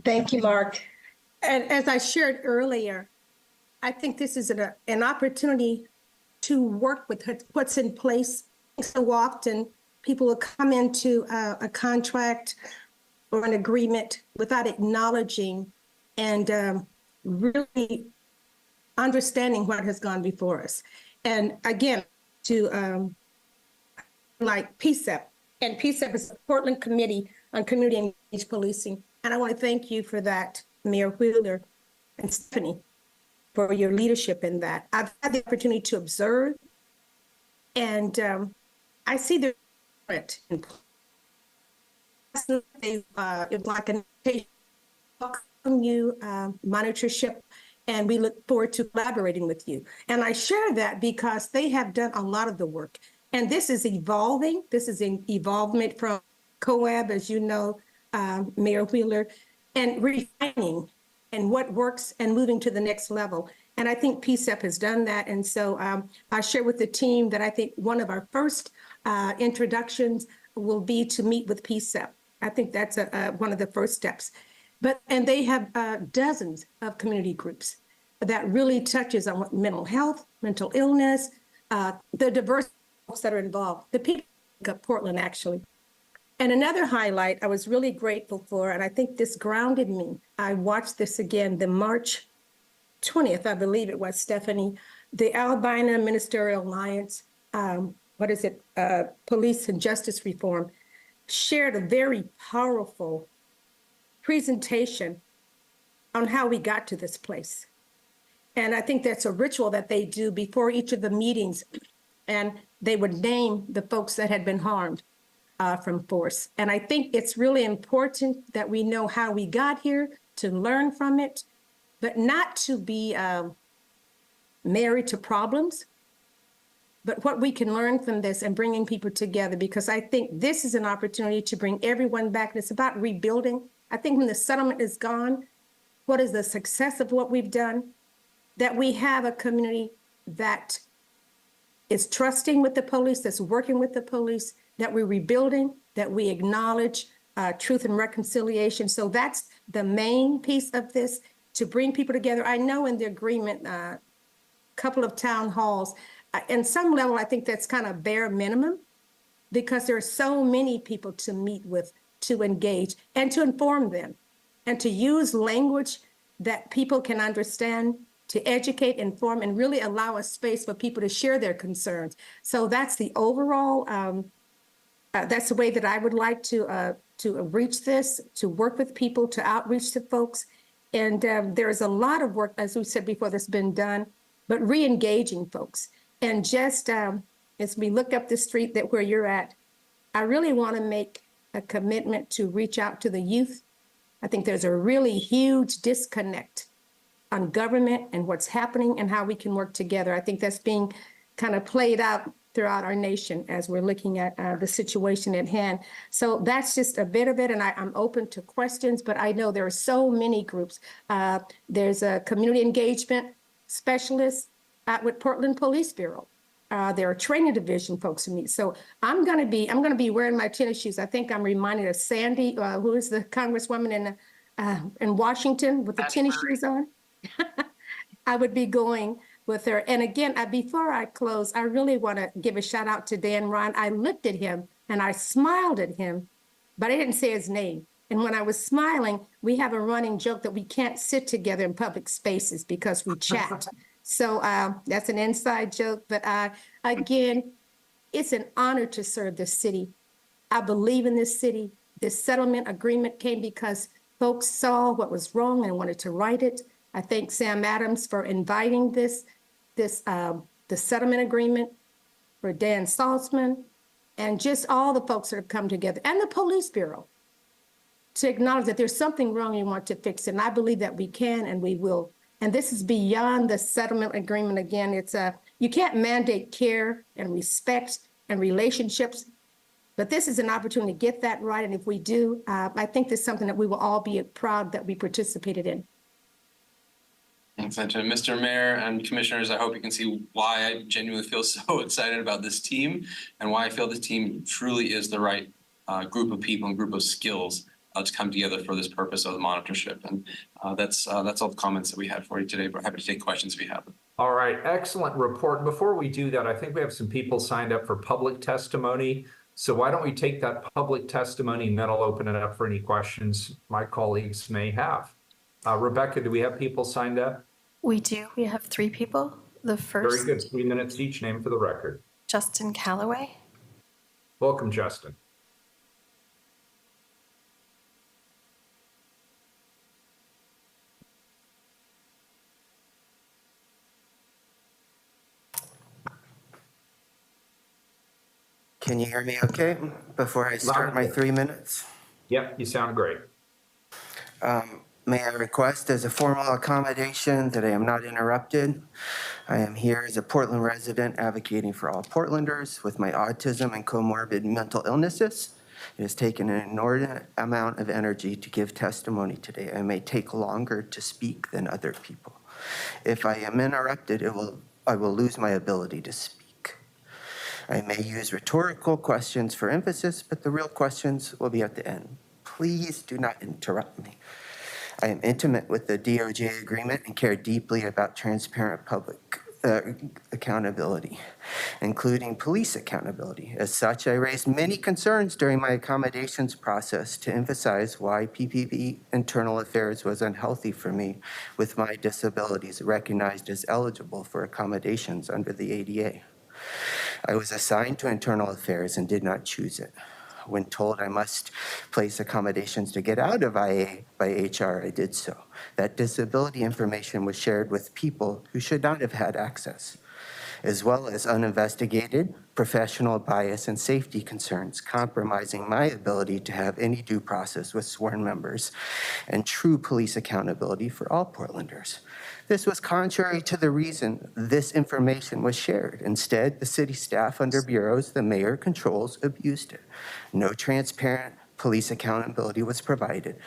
Thank you, Mark. And as I shared earlier, I think this is an opportunity to work with what's in place. So often people will come into a contract or an agreement without acknowledging and really understanding what has gone before us. And again, to like PSEP, and PSEP is the Portland Committee on Community Engaged Policing. And I want to thank you for that, Mayor Wheeler and Stephanie, for your leadership in that. I've had the opportunity to observe, and I see the different. It was like an invitation from you, monitorship, and we look forward to collaborating with you. And I share that because they have done a lot of the work. And this is evolving. This is an evolvement from COAB, as you know, Mayor Wheeler, and refining and what works and moving to the next level. And I think PSEP has done that. And so I share with the team that I think one of our first introductions will be to meet with PSEP. I think that's one of the first steps. And they have dozens of community groups that really touches on mental health, mental illness, the diverse folks that are involved, the people of Portland, actually. And another highlight I was really grateful for, and I think this grounded me. I watched this again, the March 20th, I believe it was, Stephanie, the Albina Ministerial Alliance, Police and Justice Reform, shared a very powerful presentation on how we got to this place. And I think that's a ritual that they do before each of the meetings, and they would name the folks that had been harmed from force. And I think it's really important that we know how we got here, to learn from it, but not to be married to problems, but what we can learn from this and bringing people together, because I think this is an opportunity to bring everyone back. And it's about rebuilding. I think when the settlement is gone, what is the success of what we've done? That we have a community that is trusting with the police, that's working with the police, that we're rebuilding, that we acknowledge truth and reconciliation. So that's the main piece of this, to bring people together. I know in the agreement, a couple of town halls, in some level, I think that's kind of bare minimum, because there are so many people to meet with, to engage, and to inform them, and to use language that people can understand, to educate, inform, and really allow a space for people to share their concerns. So that's the overall, that's the way that I would like to reach this, to work with people, to outreach to folks. And there's a lot of work, as we said before, that's been done, but re-engaging folks. And just as we look up the street that where you're at, I really want to make a commitment to reach out to the youth. I think there's a really huge disconnect on government and what's happening and how we can work together. I think that's being kind of played out throughout our nation as we're looking at the situation at hand. So that's just a bit of it, and I'm open to questions, but I know there are so many groups. There's a community engagement specialist with Portland Police Bureau. There are training division folks who meet. So I'm gonna be wearing my tennis shoes. I think I'm reminded of Sandy, who is the congresswoman in Washington with the tennis shoes on. I would be going with her. And again, before I close, I really want to give a shout out to Dan Ryan. I looked at him and I smiled at him, but I didn't say his name. And when I was smiling, we have a running joke that we can't sit together in public spaces because we chat. So that's an inside joke. But again, it's an honor to serve this city. I believe in this city. This settlement agreement came because folks saw what was wrong and wanted to right it. I thank Sam Adams for inviting the settlement agreement, for Dan Saltzman, and just all the folks that have come together, and the police bureau, to acknowledge that there's something wrong and you want to fix it. And I believe that we can and we will. And this is beyond the settlement agreement. Again, it's you can't mandate care and respect and relationships, but this is an opportunity to get that right. And if we do, I think this is something that we will all be proud that we participated in. Thanks, Angela. Mr. Mayor and Commissioners, I hope you can see why I genuinely feel so excited about this team and why I feel this team truly is the right group of people and group of skills to come together for this purpose of the monitorship. And that's all the comments that we had for you today, but happy to take questions if you have them. All right, excellent report. Before we do that, I think we have some people signed up for public testimony. So why don't we take that public testimony and then I'll open it up for any questions my colleagues may have. Rebecca, do we have people signed up? We do. We have 3 people. The first. Very good. 3 minutes each. Name for the record. Justin Calloway. Welcome, Justin. Can you hear me okay before I start my 3 minutes? Yep, you sound great. May I request as a formal accommodation that I am not interrupted? I am here as a Portland resident advocating for all Portlanders with my autism and comorbid mental illnesses. It has taken an inordinate amount of energy to give testimony today. I may take longer to speak than other people. If I am interrupted, I will lose my ability to speak. I may use rhetorical questions for emphasis, but the real questions will be at the end. Please do not interrupt me. I am intimate with the DOJ agreement and care deeply about transparent public accountability, including police accountability. As such, I raised many concerns during my accommodations process to emphasize why PPP internal affairs was unhealthy for me with my disabilities recognized as eligible for accommodations under the ADA. I was assigned to internal affairs and did not choose it. When told I must place accommodations to get out of IA by HR, I did so. That disability information was shared with people who should not have had access, as well as uninvestigated professional bias and safety concerns, compromising my ability to have any due process with sworn members and true police accountability for all Portlanders. This was contrary to the reason this information was shared. Instead, the city staff under bureaus the mayor controls abused it. No transparent police accountability was provided.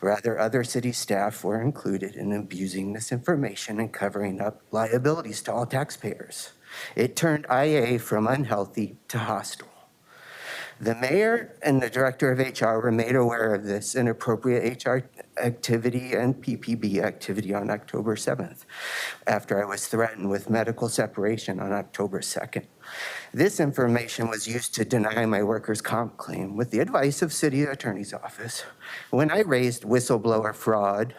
Rather, other city staff were included in abusing this information and covering up liabilities to all taxpayers. It turned IA from unhealthy to hostile. The mayor and the director of HR were made aware of this inappropriate HR activity and PPB activity on October 7th, after I was threatened with medical separation on October 2nd. This information was used to deny my workers' comp claim with the advice of city attorney's office when I raised whistleblower fraud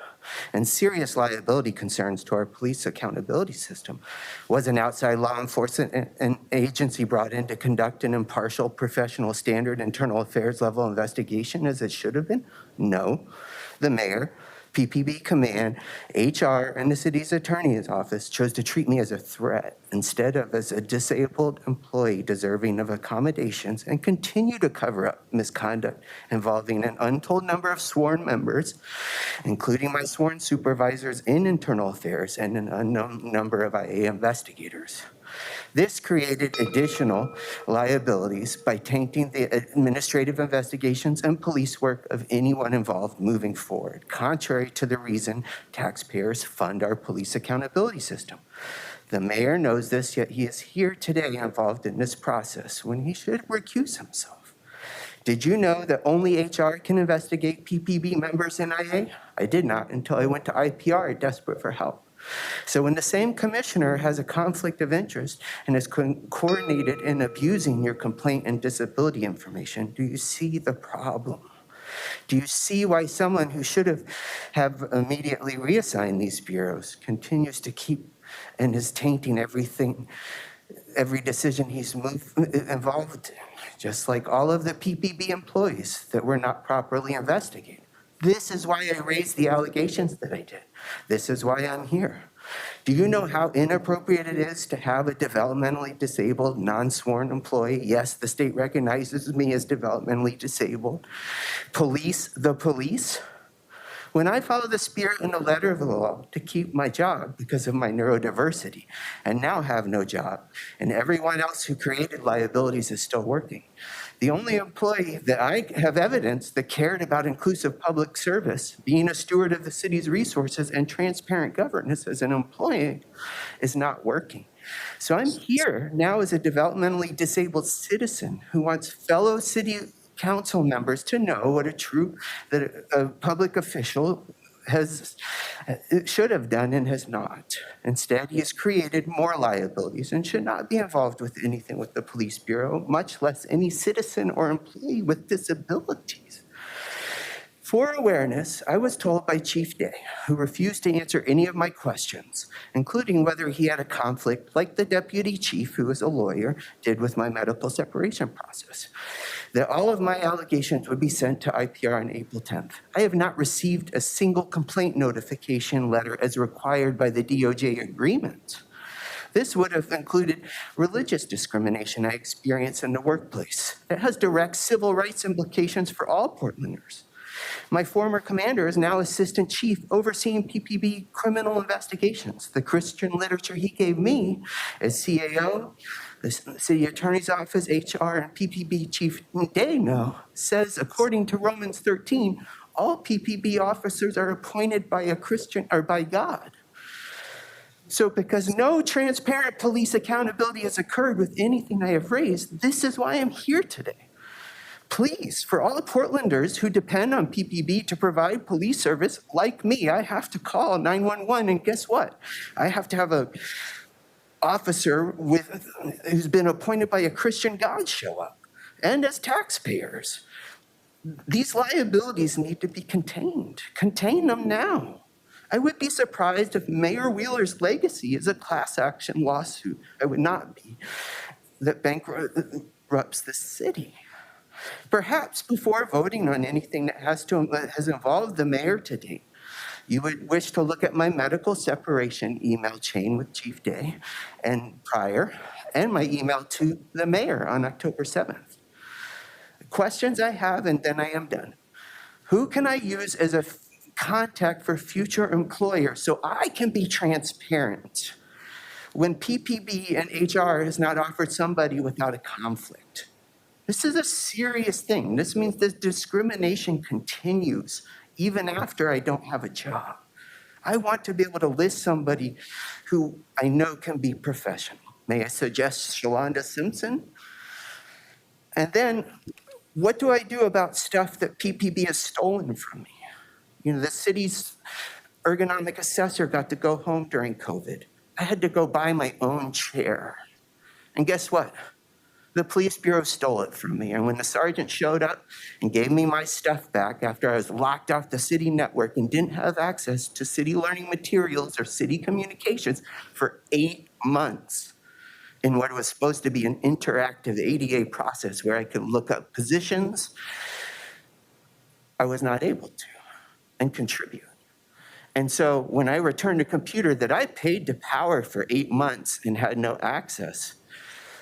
and serious liability concerns to our police accountability system. Was an outside law enforcement agency brought in to conduct an impartial, professional, standard internal affairs level investigation as it should have been? No. The mayor, PPB command, HR, and the city's attorney's office chose to treat me as a threat instead of as a disabled employee deserving of accommodations and continue to cover up misconduct involving an untold number of sworn members, including my sworn supervisors in internal affairs and an unknown number of IA investigators. This created additional liabilities by tainting the administrative investigations and police work of anyone involved moving forward, contrary to the reason taxpayers fund our police accountability system. The mayor knows this, yet he is here today involved in this process when he should recuse himself. Did you know that only HR can investigate PPB members in IA? I did not until I went to IPR desperate for help. So when the same commissioner has a conflict of interest and is coordinated in abusing your complaint and disability information, do you see the problem? Do you see why someone who should have immediately reassigned these bureaus continues to keep and is tainting everything, every decision he's involved in, just like all of the PPB employees that were not properly investigated? This is why I raised the allegations that I did. This is why I'm here. Do you know how inappropriate it is to have a developmentally disabled, non-sworn employee? Yes, the state recognizes me as developmentally disabled. Police the police? When I follow the spirit and the letter of the law to keep my job because of my neurodiversity and now have no job, and everyone else who created liabilities is still working, the only employee that I have evidence that cared about inclusive public service, being a steward of the city's resources and transparent governance as an employee, is not working. So I'm here now as a developmentally disabled citizen who wants fellow city council members to know what a public official should have done and has not. Instead, he has created more liabilities and should not be involved with anything with the police bureau, much less any citizen or employee with disabilities. For awareness, I was told by Chief Day, who refused to answer any of my questions, including whether he had a conflict like the deputy chief, who is a lawyer, did with my medical separation process, that all of my allegations would be sent to IPR on April 10th. I have not received a single complaint notification letter as required by the DOJ agreement. This would have included religious discrimination I experienced in the workplace. It has direct civil rights implications for all Portlanders. My former commander is now assistant chief overseeing PPB criminal investigations. The Christian literature he gave me as CAO, the city attorney's office, HR, and PPB chief Day says, according to Romans 13, all PPB officers are appointed by a Christian or by God. So because no transparent police accountability has occurred with anything I have raised, this is why I'm here today. Please, for all Portlanders who depend on PPB to provide police service, like me, I have to call 911, and guess what? I have to have an officer who's been appointed by a Christian God show up, and as taxpayers. These liabilities need to be contained. Contain them now. I would be surprised if Mayor Wheeler's legacy is a class action lawsuit. I would not be, that bankrupts the city. Perhaps before voting on anything that has involved the mayor to date, you would wish to look at my medical separation email chain with Chief Day and prior, and my email to the mayor on October 7th. Questions I have, and then I am done. Who can I use as a contact for future employers so I can be transparent when PPB and HR has not offered somebody without a conflict? This is a serious thing. This means this discrimination continues even after I don't have a job. I want to be able to list somebody who I know can be professional. May I suggest Shalonda Simpson? And then what do I do about stuff that PPB has stolen from me? You know, the city's ergonomic assessor got to go home during COVID. I had to go buy my own chair. And guess what? The police bureau stole it from me. And when the sergeant showed up and gave me my stuff back after I was locked off the city network and didn't have access to city learning materials or city communications for 8 months in what was supposed to be an interactive ADA process where I could look up positions, I was not able to and contribute. And so when I returned a computer that I paid to power for 8 months and had no access,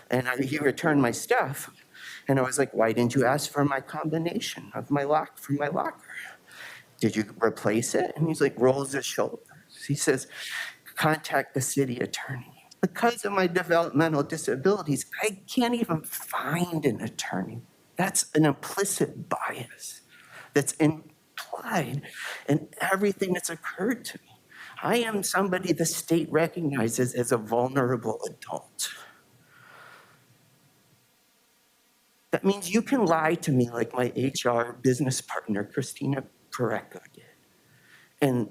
and he returned my stuff, and I was like, why didn't you ask for my combination of my lock from my locker? Did you replace it? And he's like, rolls his shoulders. He says, contact the city attorney. Because of my developmental disabilities, I can't even find an attorney. That's an implicit bias that's implied in everything that's occurred to me. I am somebody the state recognizes as a vulnerable adult. That means you can lie to me like my HR business partner, Christina Pareca, did. And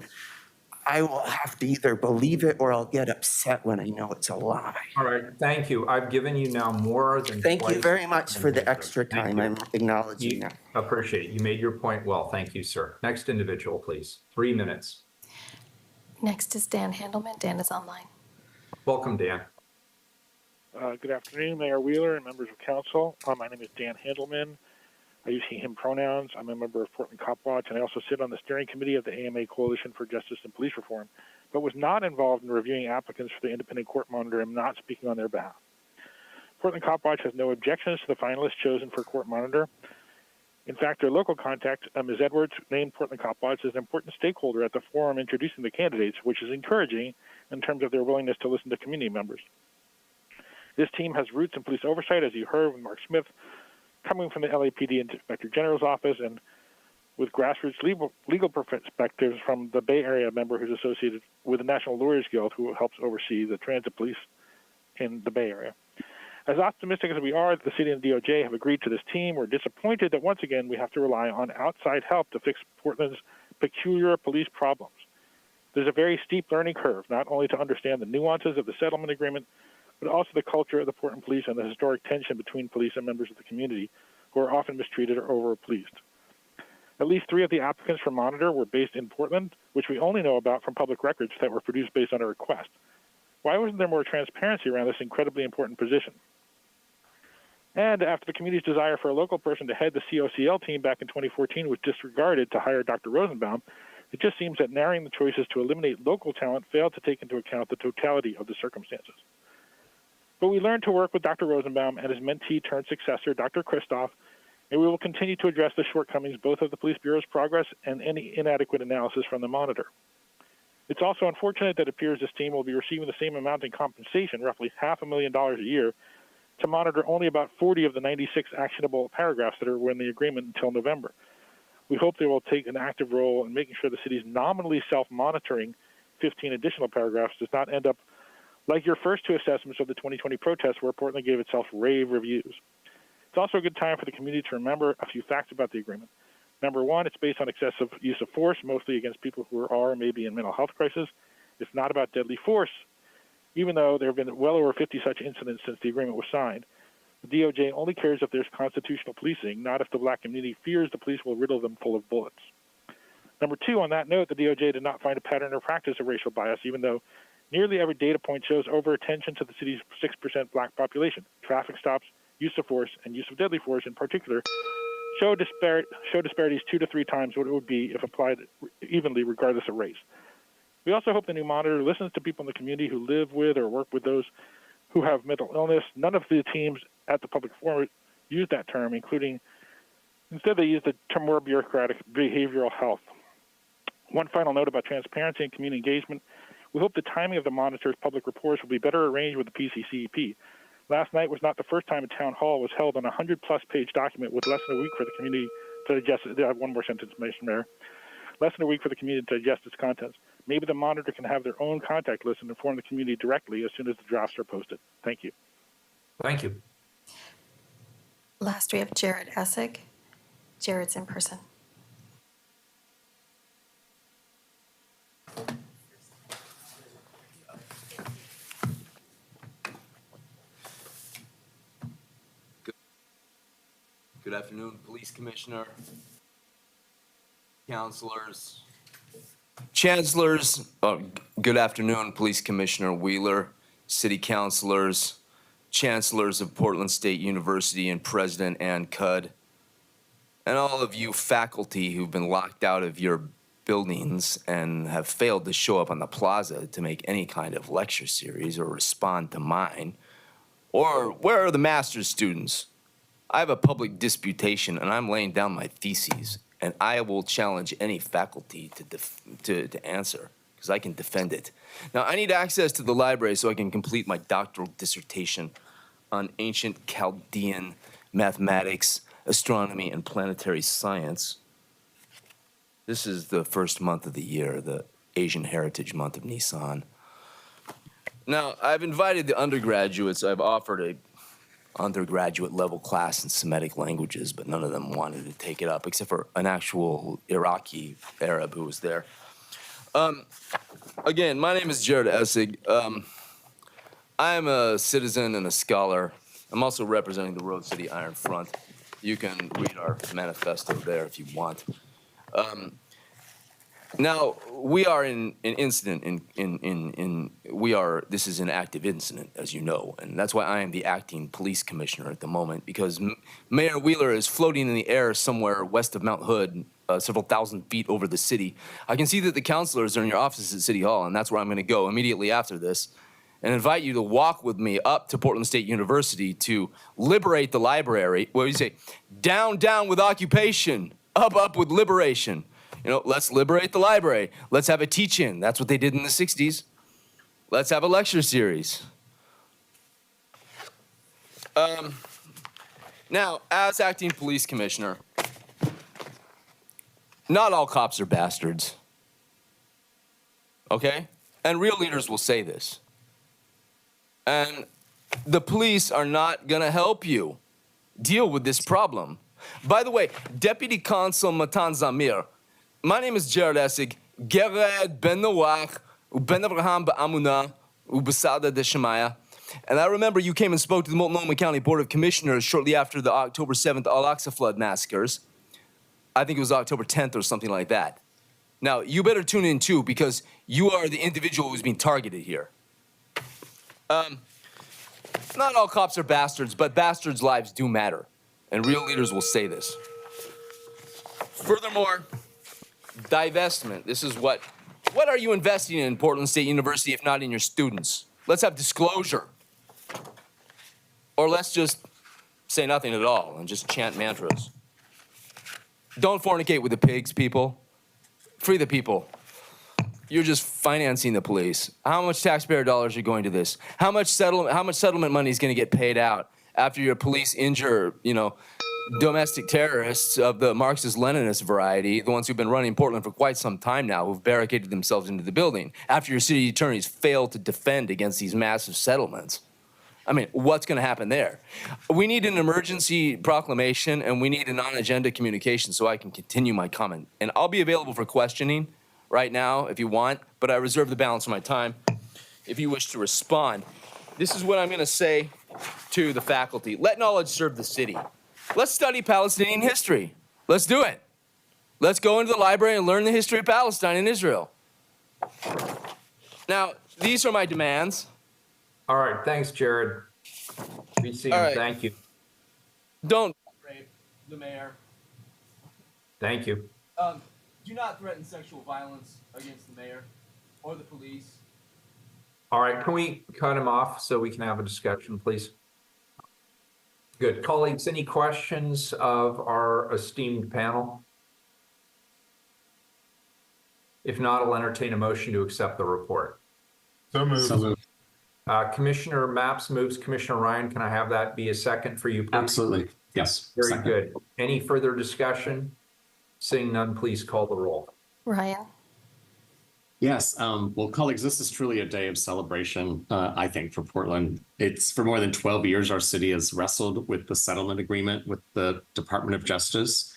I will have to either believe it or I'll get upset when I know it's a lie. All right, thank you. I've given you now more than Thank you twice very much the for the negative. extra Thank time. you. I'm acknowledging that. Appreciate it. You made your point well. Thank you, sir. Next individual, please. 3 minutes. Next is Dan Handelman. Dan is online. Welcome, Dan. Good afternoon, Mayor Wheeler and members of council. My name is Dan Handelman. I use he, him pronouns. I'm a member of Portland Cop Watch, and I also sit on the steering committee of the AMA Coalition for Justice and Police Reform, but was not involved in reviewing applicants for the independent court monitor and not speaking on their behalf. Portland Cop Watch has no objections to the finalists chosen for court monitor. In fact, their local contact, Ms. Edwards, named Portland Cop Watch as an important stakeholder at the forum introducing the candidates, which is encouraging in terms of their willingness to listen to community members. This team has roots in police oversight, as you heard with Mark Smith, coming from the LAPD Inspector General's office, and with grassroots legal perspectives from the Bay Area member who's associated with the National Lawyers Guild, who helps oversee the transit police in the Bay Area. As optimistic as we are that the city and DOJ have agreed to this team, we're disappointed that once again we have to rely on outside help to fix Portland's peculiar police problems. There's a very steep learning curve, not only to understand the nuances of the settlement agreement, but also the culture of the Portland police and the historic tension between police and members of the community who are often mistreated or over-policed. At least 3 of the applicants for monitor were based in Portland, which we only know about from public records that were produced based on a request. Why wasn't there more transparency around this incredibly important position? And after the community's desire for a local person to head the COCL team back in 2014 was disregarded to hire Dr. Rosenbaum, it just seems that narrowing the choices to eliminate local talent failed to take into account the totality of the circumstances. But we learned to work with Dr. Rosenbaum and his mentee-turned-successor, Dr. Christoph, and we will continue to address the shortcomings both of the Police Bureau's progress and any inadequate analysis from the monitor. It's also unfortunate that it appears this team will be receiving the same amount in compensation, roughly $500,000 a year, to monitor only about 40 of the 96 actionable paragraphs that are in the agreement until November. We hope they will take an active role in making sure the city's nominally self-monitoring 15 additional paragraphs does not end up like your first 2 assessments of the 2020 protests, where Portland gave itself rave reviews. It's also a good time for the community to remember a few facts about the agreement. Number 1, it's based on excessive use of force, mostly against people who are or may be in mental health crisis. It's not about deadly force, even though there have been well over 50 such incidents since the agreement was signed. The DOJ only cares if there's constitutional policing, not if the Black community fears the police will riddle them full of bullets. Number 2, on that note, the DOJ did not find a pattern or practice of racial bias, even though nearly every data point shows over-attention to the city's 6% Black population. Traffic stops, use of force, and use of deadly force in particular show disparities 2 to 3 times what it would be if applied evenly regardless of race. We also hope the new monitor listens to people in the community who live with or work with those who have mental illness. None of the teams at the public forum use that term, instead they use the term more bureaucratic, behavioral health. One final note about transparency and community engagement. We hope the timing of the monitor's public reports will be better arranged with the PCCEP. Last night was not the first time a town hall was held on a 100-plus page document with less than a week for the community to digest it. I have one more sentence, Mr. Mayor. Less than a week for the community to digest its contents. Maybe the monitor can have their own contact list and inform the community directly as soon as the drafts are posted. Thank you. Thank you. Last, we have Jared Essig. Jared's in person. Good afternoon, Police Commissioner, counselors, chancellors. Good afternoon, Police Commissioner Wheeler, city councilors, chancellors of Portland State University and President Ann Cudd, and all of you faculty who've been locked out of your buildings and have failed to show up on the plaza to make any kind of lecture series or respond to mine. Or where are the master's students? I have a public disputation and I'm laying down my theses, and I will challenge any faculty to answer because I can defend it. Now, I need access to the library so I can complete my doctoral dissertation on ancient Chaldean mathematics, astronomy, and planetary science. This is the first month of the year. The Asian Heritage Month of Nissan. Now, I've invited the undergraduates. I've offered a undergraduate level class in Semitic languages, but none of them wanted to take it up, except for an actual Iraqi Arab who was there. Again, my name is Jared Essig. I am a citizen and a scholar. I'm also representing the Road City Iron Front. You can read our manifesto there if you want. Now, we are in an incident this is an active incident, as you know, and that's why I am the acting police commissioner at the moment, because Mayor Wheeler is floating in the air somewhere west of Mount Hood, several thousand feet over the city. I can see that the councilors are in your offices at City Hall, and that's where I'm going to go immediately after this, and invite you to walk with me up to Portland State University to liberate the library. What do you say? Down, down with occupation, up with liberation. You know, let's liberate the library. Let's have a teach-in. That's what they did in the 60s. Let's have a lecture series. Now, as acting police commissioner, not all cops are bastards. Okay? And real leaders will say this. And the police are not going to help you deal with this problem. By the way, Deputy Consul Matan Zamir, my name is Jared Essig, Gered Ben Noach, Ben Abraham Ba'amuna, Ubasada de Shemaya. And I remember you came and spoke to the Multnomah County Board of Commissioners shortly after the October 7th Al-Aqsa flood massacres. I think it was October 10th or something like that. Now, you better tune in too, because you are the individual who's being targeted here. Not all cops are bastards, but bastards' lives do matter. And real leaders will say this. Furthermore, divestment. This is what are you investing in Portland State University if not in your students? Let's have disclosure. Or let's just say nothing at all and just chant mantras. Don't fornicate with the pigs, people. Free the people. You're just financing the police. How much taxpayer dollars are going to this? How much settlement money is going to get paid out after your police injure, domestic terrorists of the Marxist-Leninist variety, the ones who've been running Portland for quite some time now, who've barricaded themselves into the building, after your city attorneys failed to defend against these massive settlements? I mean, what's going to happen there? We need an emergency proclamation, and we need a non-agenda communication so I can continue my comment. And I'll be available for questioning right now if you want, but I reserve the balance of my time if you wish to respond. This is what I'm going to say to the faculty. Let knowledge serve the city. Let's study Palestinian history. Let's do it. Let's go into the library and learn the history of Palestine and Israel. Now, these are my demands. All right, thanks, Jared. Be seen. All right. Thank you. Don't rape the mayor. Thank you. Do not threaten sexual violence against the mayor or the police. All right, can we cut him off so we can have a discussion, please? Good. Colleagues, any questions of our esteemed panel? If not, I'll entertain a motion to accept the report. So moved. So moved. Commissioner Maps moves. Commissioner Ryan, can I have that be a second for you, please? Absolutely. Yes. Very Second. good. Any further discussion? Seeing none, please call the roll. Ryan, Yes. Well, colleagues, this is truly a day of celebration, I think, for Portland. It's for more than 12 years, our city has wrestled with the settlement agreement with the Department of Justice.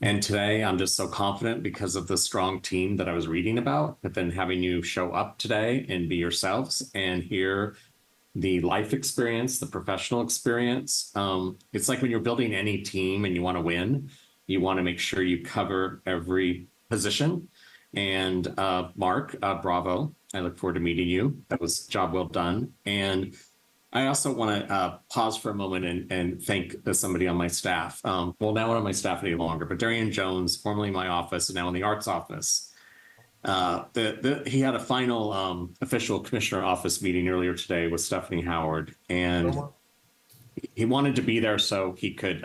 And today I'm just so confident because of the strong team that I was reading about, but then having you show up today and be yourselves and hear the life experience, the professional experience. It's like when you're building any team and you want to win, you want to make sure you cover every position. And Mark, bravo. I look forward to meeting you. That was a job well done. And I also want to pause for a moment and thank somebody on my staff. Well, now not on my staff any longer, but Darian Jones, formerly in my office, and now in the arts office. He had a final official commissioner office meeting earlier today with Stephanie Howard, and he wanted to be there so he could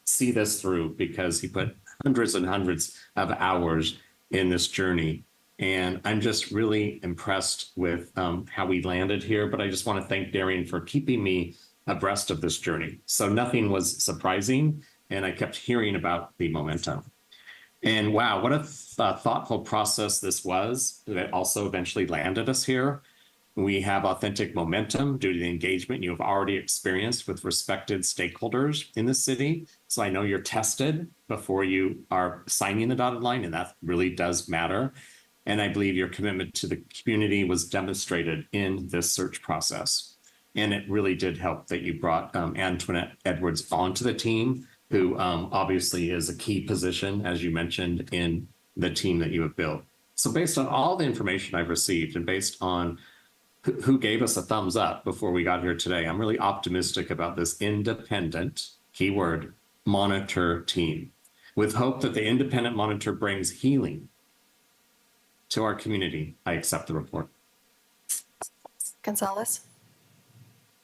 see this through because he put hundreds and hundreds of hours in this journey. And I'm just really impressed with how we landed here. But I just want to thank Darian for keeping me abreast of this journey. So nothing was surprising, and I kept hearing about the momentum. And wow, what a thoughtful process this was that also eventually landed us here. We have authentic momentum due to the engagement you have already experienced with respected stakeholders in the city. So I know you're tested before you are signing the dotted line, and that really does matter. And I believe your commitment to the community was demonstrated in this search process. And it really did help that you brought Antoinette Edwards onto the team, who obviously is a key position, as you mentioned, in the team that you have built. So based on all the information I've received and based on who gave us a thumbs up before we got here today, I'm really optimistic about this independent, keyword, monitor team, with hope that the independent monitor brings healing to our community. I accept the report. Gonzalez.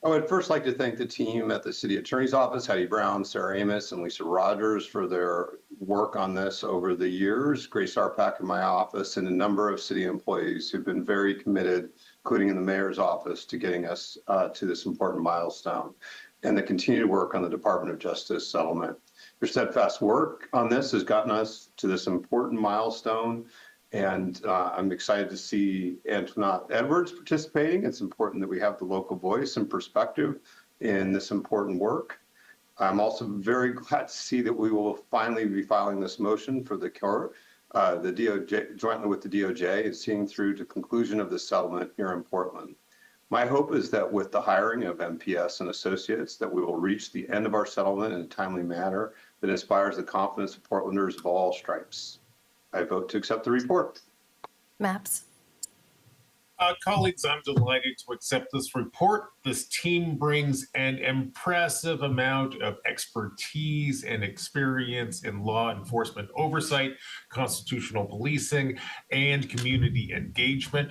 I would first like to thank the team at the City Attorney's Office, Heidi Brown, Sarah Amos, and Lisa Rogers for their work on this over the years, Grace Arpak in my office, and a number of city employees who've been very committed, including in the mayor's office, to getting us to this important milestone, and the continued work on the Department of Justice settlement. Your steadfast work on this has gotten us to this important milestone. And I'm excited to see Antoinette Edwards participating. It's important that we have the local voice and perspective in this important work. I'm also very glad to see that we will finally be filing this motion for the court, the DOJ, jointly with the DOJ, and seeing through to conclusion of the settlement here in Portland. My hope is that with the hiring of MPS and Associates, that we will reach the end of our settlement in a timely manner that inspires the confidence of Portlanders of all stripes. I vote to accept the report. Maps. Colleagues, I'm delighted to accept this report. This team brings an impressive amount of expertise and experience in law enforcement oversight, constitutional policing, and community engagement.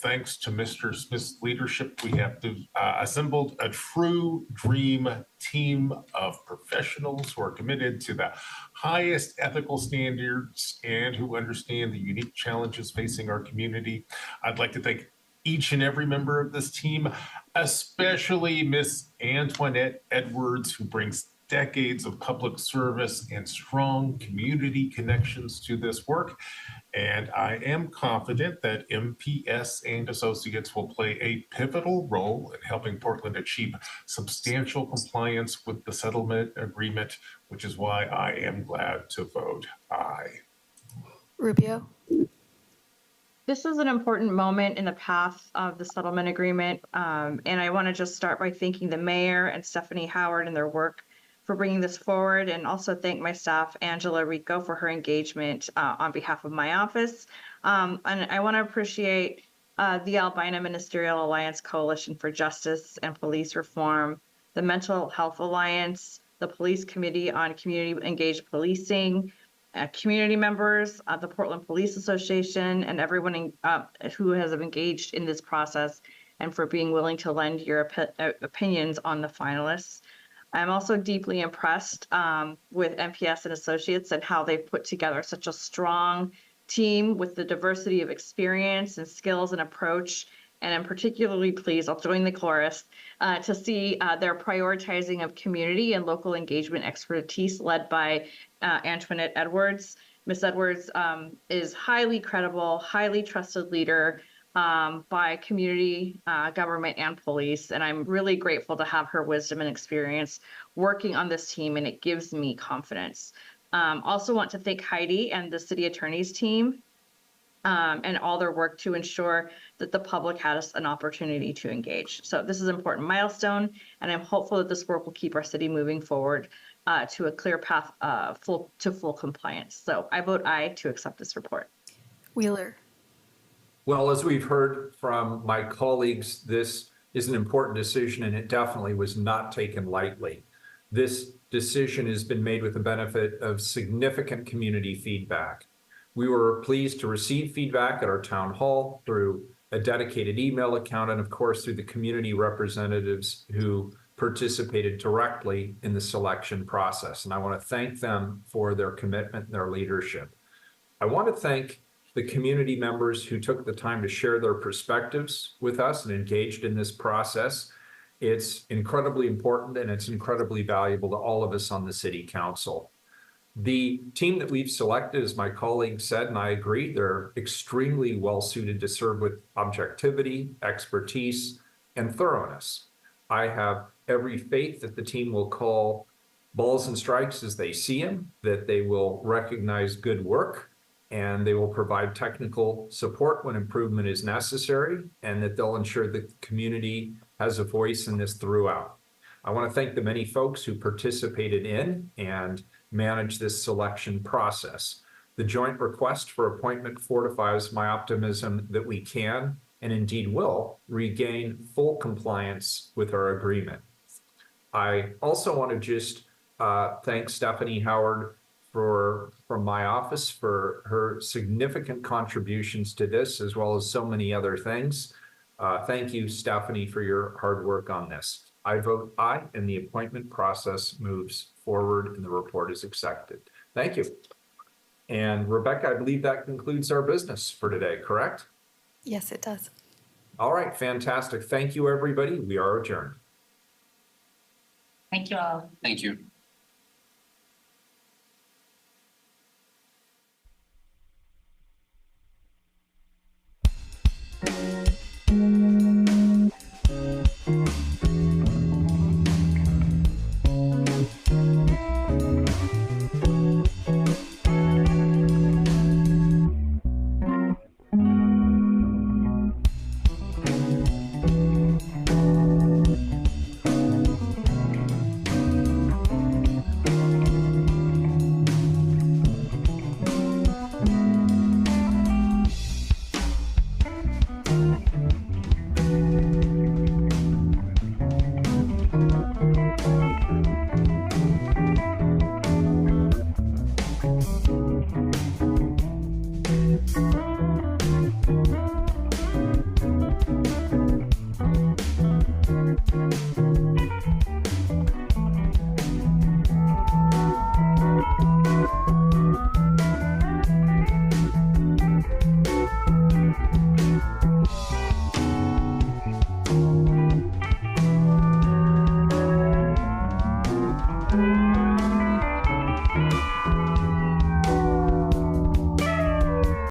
Thanks to Mr. Smith's leadership, we have assembled a true dream team of professionals who are committed to the highest ethical standards and who understand the unique challenges facing our community. I'd like to thank each and every member of this team, especially Miss Antoinette Edwards, who brings decades of public service and strong community connections to this work. And I am confident that MPS and Associates will play a pivotal role in helping Portland achieve substantial compliance with the settlement agreement, which is why I am glad to vote aye. Rubio. This is an important moment in the path of the settlement agreement. And I want to just start by thanking the mayor and Stephanie Howard and their work for bringing this forward, and also thank my staff, Angela Rico, for her engagement on behalf of my office. And I want to appreciate the Albina Ministerial Alliance Coalition for Justice and Police Reform, the Mental Health Alliance, the Police Committee on Community Engaged Policing, community members, the Portland Police Association, and everyone who has engaged in this process, and for being willing to lend your opinions on the finalists. I'm also deeply impressed with MPS and Associates and how they've put together such a strong team with the diversity of experience and skills and approach. And I'm particularly pleased, I'll join the chorus, to see their prioritizing of community and local engagement expertise led by Antoinette Edwards. Ms. Edwards is highly credible, highly trusted leader by community, government, and police. And I'm really grateful to have her wisdom and experience working on this team, and it gives me confidence. Also want to thank Heidi and the city attorney's team and all their work to ensure that the public has an opportunity to engage. So this is an important milestone, and I'm hopeful that this work will keep our city moving forward to a clear path to full compliance. So I vote aye to accept this report. Wheeler. Well, as we've heard from my colleagues, this is an important decision, and it definitely was not taken lightly. This decision has been made with the benefit of significant community feedback. We were pleased to receive feedback at our town hall through a dedicated email account, and of course through the community representatives who participated directly in the selection process. And I want to thank them for their commitment and their leadership. I want to thank the community members who took the time to share their perspectives with us and engaged in this process. It's incredibly important, and it's incredibly valuable to all of us on the city council. The team that we've selected, as my colleague said, and I agree, they're extremely well suited to serve with objectivity, expertise, and thoroughness. I have every faith that the team will call balls and strikes as they see them, that they will recognize good work, and they will provide technical support when improvement is necessary, and that they'll ensure that the community has a voice in this throughout. I want to thank the many folks who participated in and managed this selection process. The joint request for appointment fortifies my optimism that we can, and indeed will, regain full compliance with our agreement. I also want to just thank Stephanie Howard from my office for her significant contributions to this, as well as so many other things. Thank you, Stephanie, for your hard work on this. I vote aye, and the appointment process moves forward and the report is accepted. Thank you. And Rebecca, I believe that concludes our business for today, correct? Yes, it does. All right, fantastic. Thank you, everybody. We are adjourned. Thank you all. Thank you.